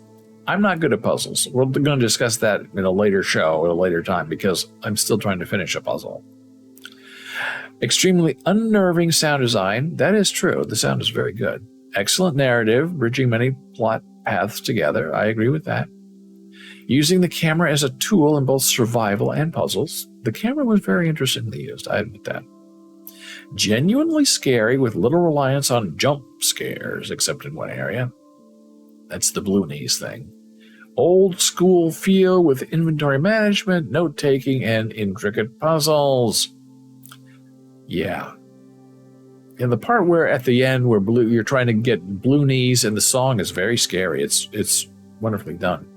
Speaker 1: I'm not good at puzzles. We're going to discuss that in a later show at a later time, because I'm still trying to finish a puzzle. Extremely unnerving sound design. That is true. The sound is very good. Excellent narrative, bridging many plot paths together. I agree with that. Using the camera as a tool in both survival and puzzles. The camera was very interestingly used. I admit that. Genuinely scary with little reliance on jump scares, except in one area. That's the Bloonies thing. Old school feel with inventory management, note-taking, and intricate puzzles. Yeah. And the part where at the end where you're trying to get Bloonies and the song is very scary. It's wonderfully done.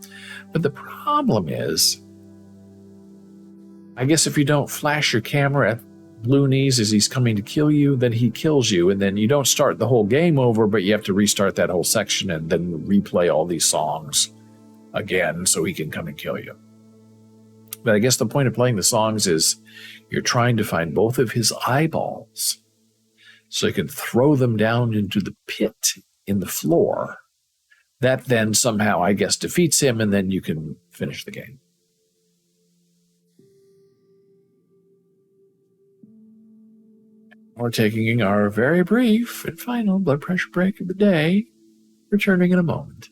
Speaker 1: But the problem is, I guess if you don't flash your camera at Bloonies as he's coming to kill you, then he kills you, and then you don't start the whole game over, but you have to restart that whole section and then replay all these songs again so he can come and kill you. But I guess the point of playing the songs is you're trying to find both of his eyeballs so you can throw them down into the pit in the floor. That then somehow, I guess, defeats him, and then you can finish the game. We're taking our very brief and final blood pressure break of the day, returning in a moment.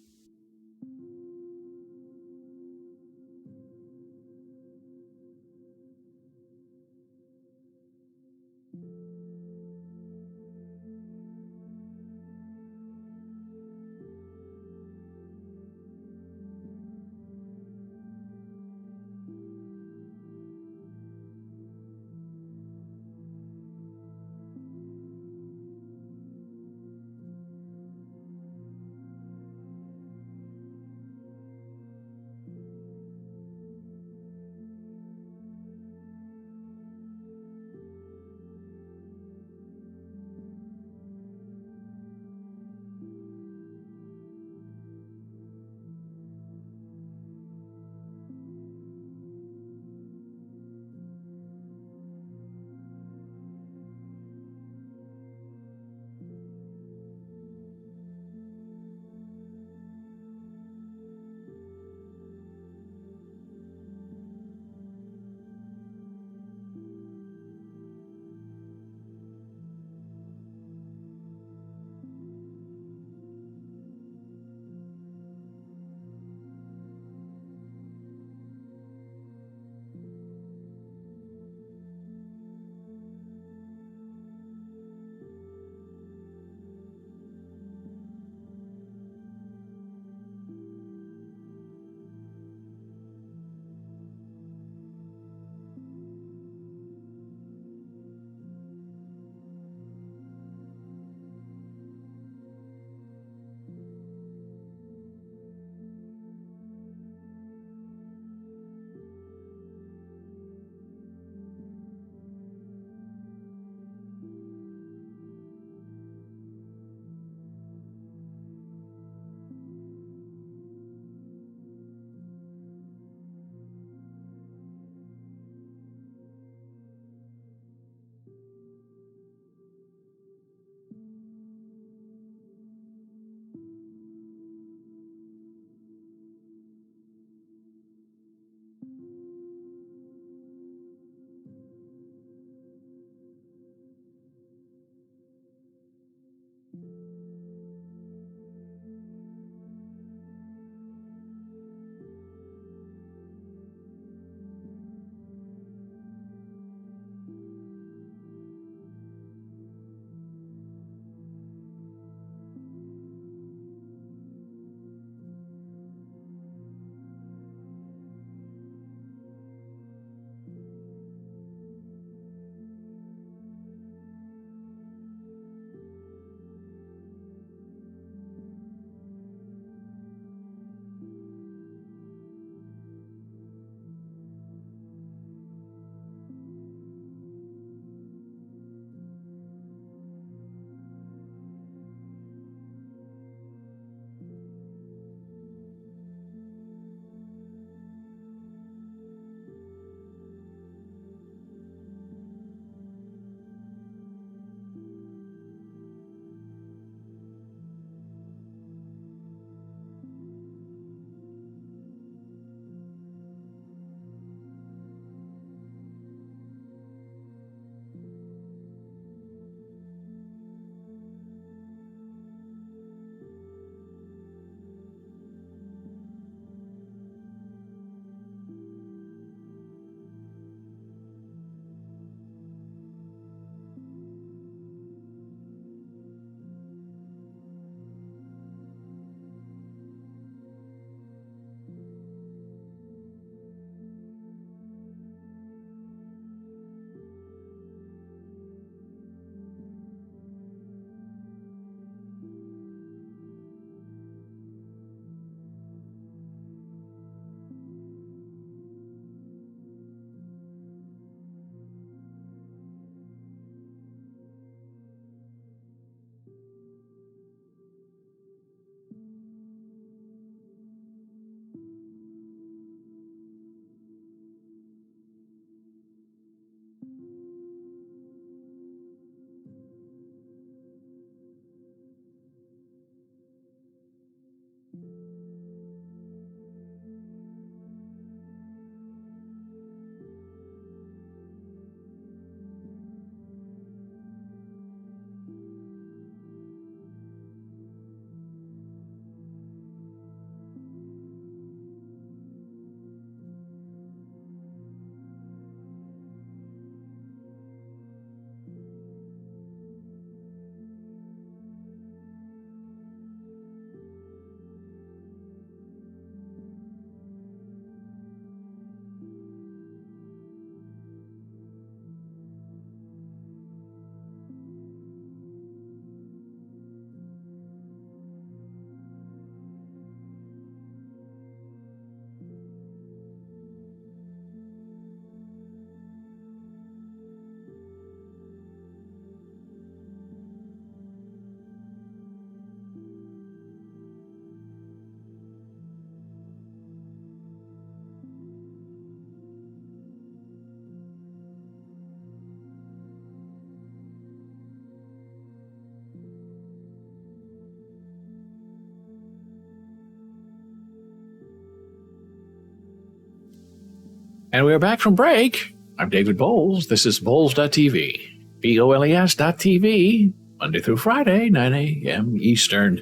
Speaker 1: And we are back from break. I'm David Bowles. This is Bowles.tv. BOLES.tv. Monday through Friday, 9 a.m. Eastern.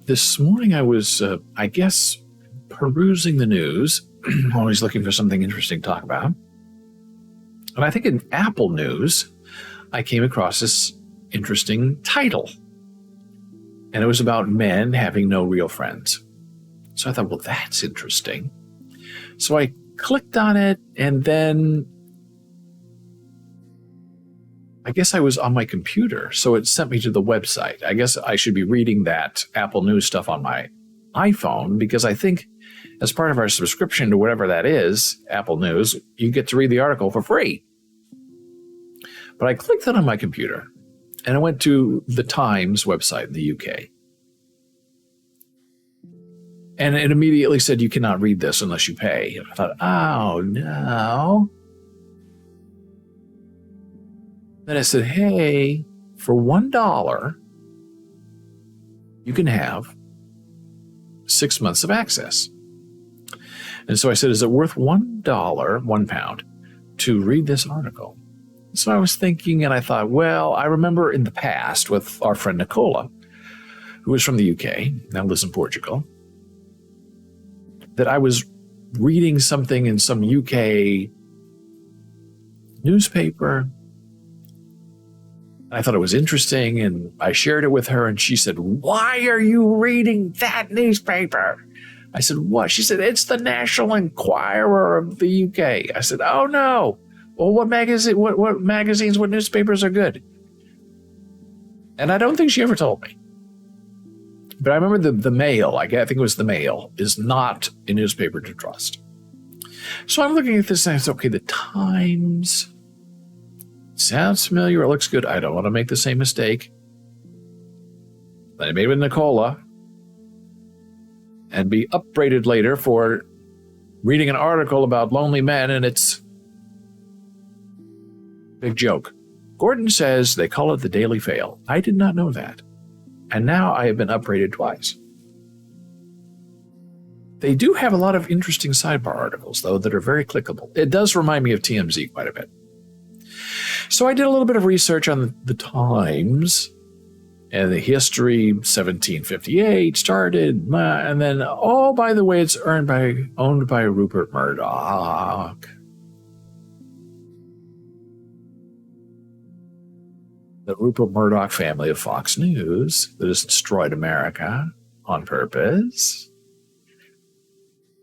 Speaker 1: This morning I was, perusing the news. Always looking for something interesting to talk about. And I think in Apple News, I came across this interesting title. And it was about men having no real friends. So I thought, well, that's interesting. So I clicked on it, and then I guess I was on my computer, so it sent me to the website. I guess I should be reading that Apple News stuff on my iPhone, because I think as part of our subscription to whatever that is, Apple News, you get to read the article for free. But I clicked it on my computer, and I went to the Times website in the UK. And it immediately said, you cannot read this unless you pay. And I thought, oh, no. Then I said, hey, for $1, you can have 6 months of access. And so I said, is it worth $1, £1, to read this article? So I was thinking, and I thought, well, I remember in the past with our friend Nicola, who is from the UK, now lives in Portugal, that I was reading something in some UK newspaper. I thought it was interesting, and I shared it with her, and she said, why are you reading that newspaper? I said, what? She said, it's the National Enquirer of the UK. I said, oh, no. Well, what magazines, what newspapers are good? And I don't think she ever told me. But I remember the Mail, I think it was the Mail, is not a newspaper to trust. So I'm looking at this and I said, okay, the Times sounds familiar. It looks good. I don't want to make the same mistake that I made with Nicola and be upbraided later for reading an article about lonely men, and it's a big joke. Gordon says they call it the Daily Fail. I did not know that. And now I have been upgraded twice. They do have a lot of interesting sidebar articles, though, that are very clickable. It does remind me of TMZ quite a bit. So I did a little bit of research on the Times and the history. 1758 started, and then, oh, by the way, it's owned by Rupert Murdoch. The Rupert Murdoch family of Fox News that has destroyed America on purpose.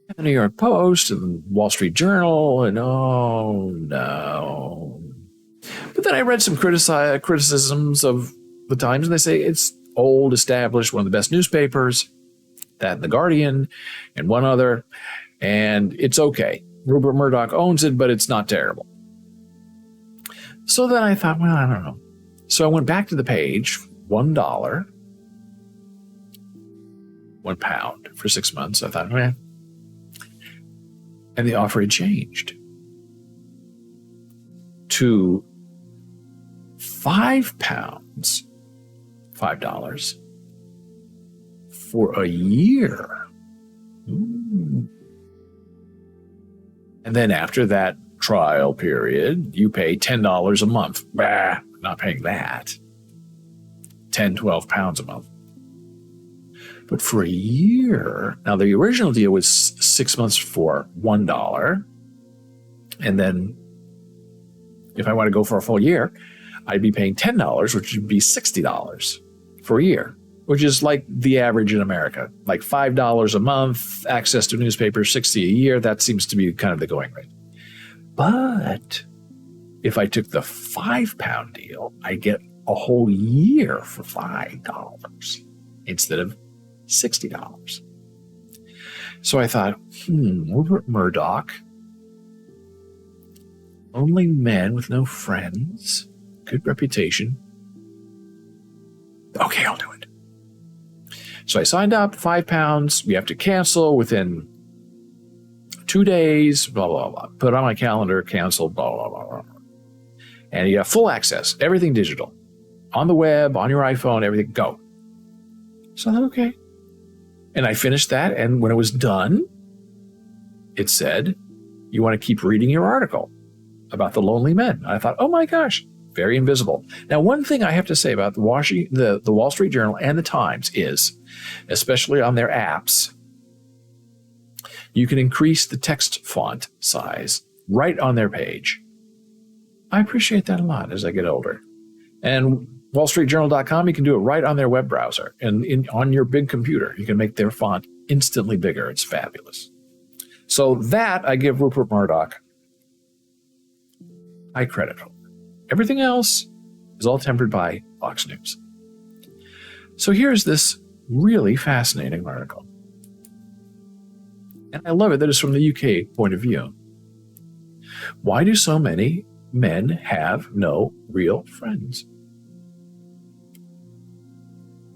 Speaker 1: And the New York Post and the Wall Street Journal, and oh no. But then I read some criticisms of the Times, and they say it's old, established, one of the best newspapers, that and The Guardian, and one other, and it's okay. Rupert Murdoch owns it, but it's not terrible. So then I thought, well, I don't know. So I went back to the page, $1, £1 for 6 months. I thought, and the offer had changed to £5, $5 for a year. Ooh. And then after that trial period, you pay $10 a month. Bah. Not paying that. 10, 12 pounds a month. But for a year, now the original deal was 6 months for $1. And then if I want to go for a full year, I'd be paying $10, which would be $60 for a year, which is like the average in America, like $5 a month, access to newspapers, $60 a year. That seems to be kind of the going rate. But if I took the £5 deal, I get a whole year for $5 instead of $60. So I thought, Rupert Murdoch, only men with no friends, good reputation. Okay, I'll do it. So I signed up, £5. You have to cancel within 2 days, blah, blah, blah. Put it on my calendar, cancel, blah, blah, blah, blah. And you have full access, everything digital. On the web, on your iPhone, everything, go. So I thought, okay. And I finished that, and when it was done, it said, you want to keep reading your article about the lonely men. I thought, oh my gosh, very invisible. Now, one thing I have to say about the Wall Street Journal and the Times is, especially on their apps, you can increase the text font size right on their page. I appreciate that a lot as I get older. And wallstreetjournal.com, you can do it right on their web browser and on your big computer. You can make their font instantly bigger. It's fabulous. So that I give Rupert Murdoch high credit for. Everything else is all tempered by Fox News. So here's this really fascinating article. And I love it that it's from the UK point of view. Why do so many men have no real friends?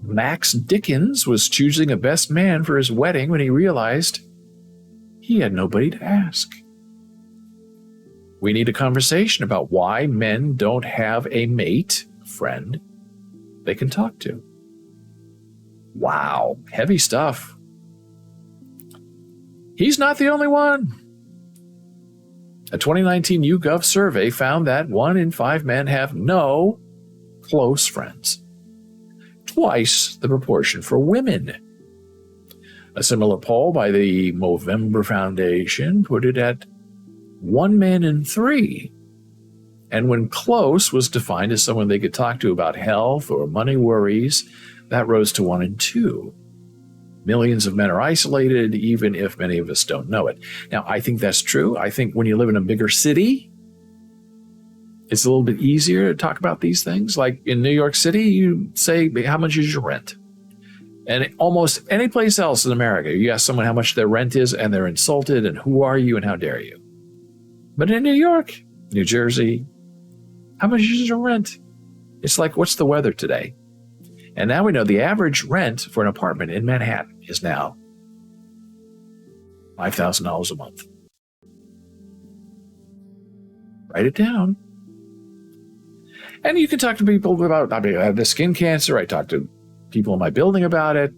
Speaker 1: Max Dickens was choosing a best man for his wedding when he realized he had nobody to ask. We need a conversation about why men don't have a mate, a friend, they can talk to. Wow, heavy stuff. He's not the only one. A 2019 YouGov survey found that 1 in 5 men have no close friends. Twice the proportion for women. A similar poll by the Movember Foundation put it at 1 man in 3. And when close was defined as someone they could talk to about health or money worries, that rose to 1 in 2. Millions of men are isolated, even if many of us don't know it. Now, I think that's true. I think when you live in a bigger city, it's a little bit easier to talk about these things. Like in New York City, you say, how much is your rent? And almost any place else in America, you ask someone how much their rent is, and they're insulted, and who are you, and how dare you? But in New York, New Jersey, how much is your rent? It's like, what's the weather today? And now we know the average rent for an apartment in Manhattan is now $5,000 a month. Write it down. And you can talk to people about, I have the skin cancer. I talk to people in my building about it.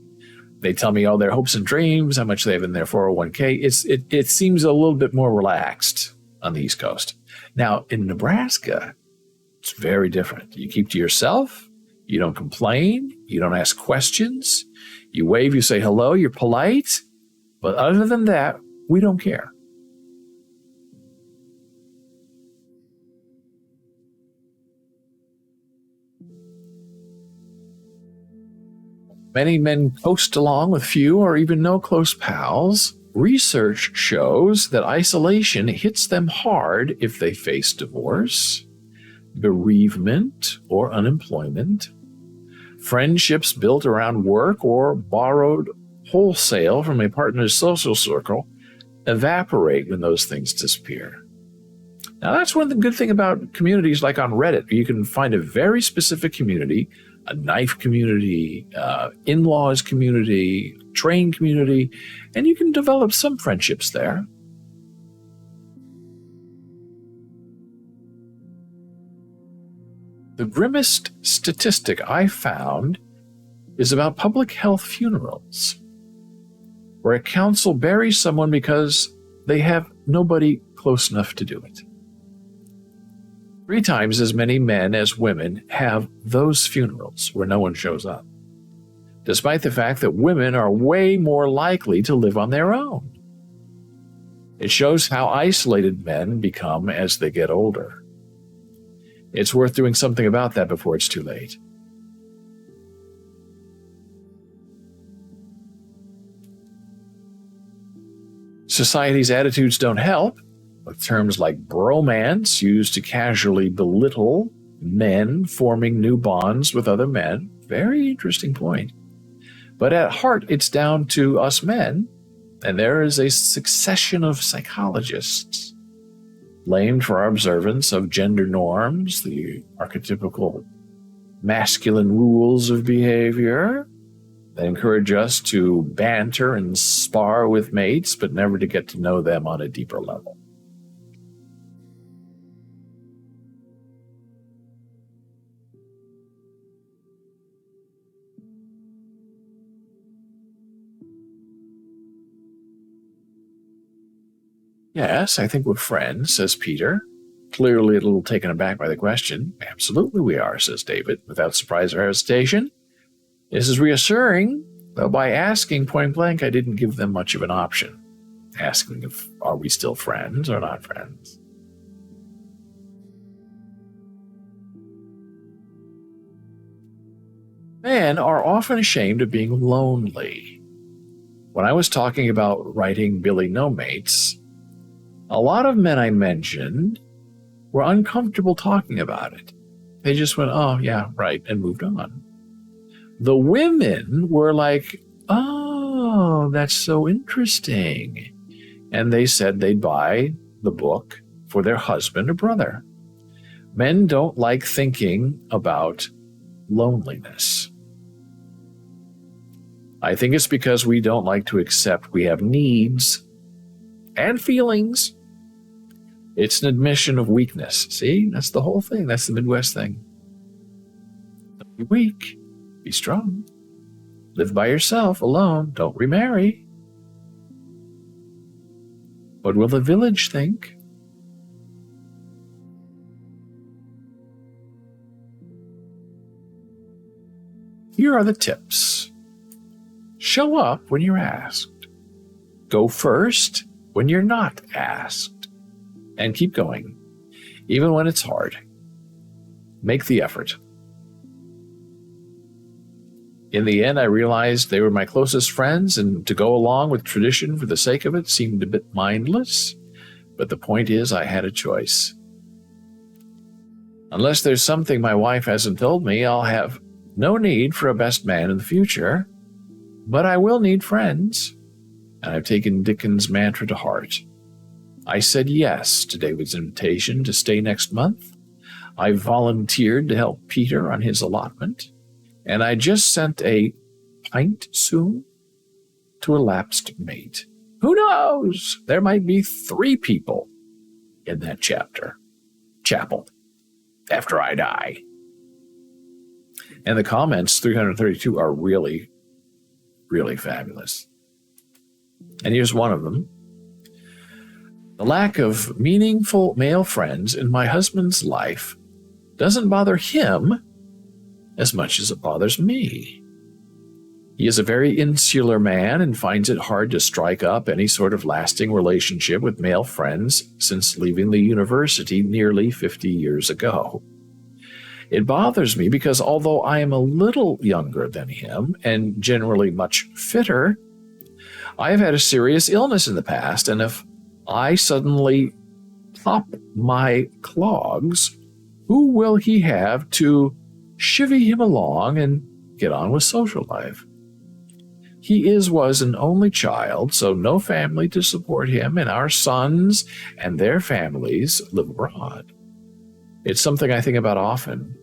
Speaker 1: They tell me all their hopes and dreams, how much they have in their 401k. It seems a little bit more relaxed on the East Coast. Now, in Nebraska, it's very different. You keep to yourself. You don't complain. You don't ask questions. You wave, you say hello, you're polite. But other than that, we don't care. Many men coast along with few or even no close pals. Research shows that isolation hits them hard if they face divorce, bereavement, or unemployment. Friendships built around work or borrowed wholesale from a partner's social circle evaporate when those things disappear. Now, that's one of the good things about communities like on Reddit. You can find a very specific community, a knife community, in-laws community, train community, and you can develop some friendships there. The grimmest statistic I found is about public health funerals, where a council buries someone because they have nobody close enough to do it. 3 times as many men as women have those funerals where no one shows up, despite the fact that women are way more likely to live on their own. It shows how isolated men become as they get older. It's worth doing something about that before it's too late. Society's attitudes don't help, with terms like bromance used to casually belittle men forming new bonds with other men. Very interesting point. But at heart, it's down to us men, and there is a succession of psychologists blamed for our observance of gender norms, the archetypical masculine rules of behavior that encourage us to banter and spar with mates, but never to get to know them on a deeper level. Yes, I think we're friends, says Peter, clearly a little taken aback by the question. Absolutely we are, says David, without surprise or hesitation. This is reassuring, though by asking point blank, I didn't give them much of an option. Asking if are we still friends or not friends. Men are often ashamed of being lonely. When I was talking about writing Billy No Mates, a lot of men I mentioned were uncomfortable talking about it. They just went, oh, yeah, right, and moved on. The women were like, oh, that's so interesting. And they said they'd buy the book for their husband or brother. Men don't like thinking about loneliness. I think it's because we don't like to accept we have needs and feelings. It's an admission of weakness. See, that's the whole thing. That's the Midwest thing. Don't be weak. Be strong. Live by yourself, alone. Don't remarry. What will the village think? Here are the tips. Show up when you're asked. Go first when you're not asked. And keep going, even when it's hard. Make the effort. In the end, I realized they were my closest friends, and to go along with tradition for the sake of it seemed a bit mindless. But the point is, I had a choice. Unless there's something my wife hasn't told me, I'll have no need for a best man in the future. But I will need friends, and I've taken Dickens' mantra to heart. I said yes to David's invitation to stay next month. I volunteered to help Peter on his allotment, and I just sent a pint soon to a lapsed mate. Who knows? There might be 3 people in that chapel, after I die. And the comments, 332, are really, really fabulous. And here's one of them. The lack of meaningful male friends in my husband's life doesn't bother him as much as it bothers me. He is a very insular man and finds it hard to strike up any sort of lasting relationship with male friends since leaving the university nearly 50 years ago. It bothers me because although I am a little younger than him and generally much fitter, I have had a serious illness in the past, and if I suddenly pop my clogs, who will he have to chivvy him along and get on with social life? He was an only child, so no family to support him, and our sons and their families live abroad. It's something I think about often,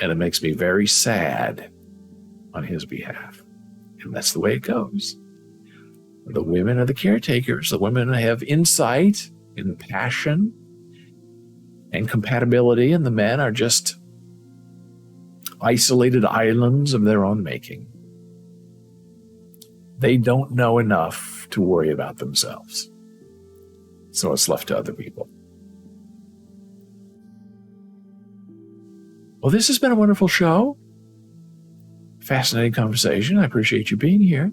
Speaker 1: and it makes me very sad on his behalf. And that's the way it goes. The women are the caretakers. The women have insight and passion and compatibility, and the men are just isolated islands of their own making. They don't know enough to worry about themselves. So it's left to other people. Well, this has been a wonderful show. Fascinating conversation. I appreciate you being here.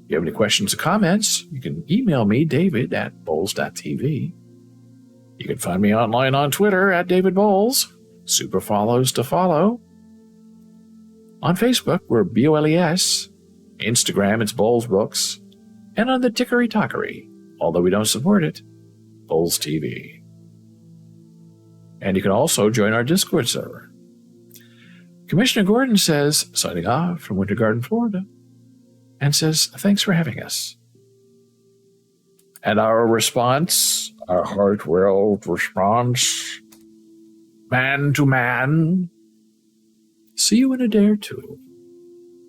Speaker 1: If you have any questions or comments, you can email me, david@bowles.tv. You can find me online on Twitter @DavidBowles. Super follows to follow. On Facebook, we're BOLES. Instagram, it's Bowles Books. And on the Tickery Tockery, although we don't support it, Bowles TV. And you can also join our Discord server. Commissioner Gordon says, signing off from Winter Garden, Florida, and says, thanks for having us. And our response, our heartfelt response, man to man, see you in a day or two,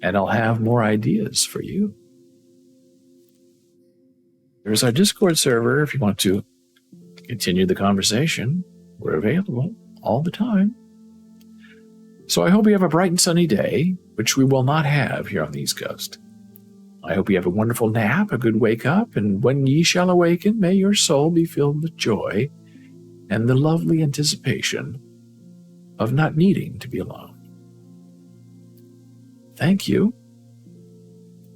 Speaker 1: and I'll have more ideas for you. There's our Discord server if you want to continue the conversation. We're available all the time. So I hope you have a bright and sunny day, which we will not have here on the East Coast. I hope you have a wonderful nap, a good wake up, and when ye shall awaken, may your soul be filled with joy and the lovely anticipation of not needing to be alone. Thank you.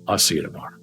Speaker 1: I'll see you tomorrow.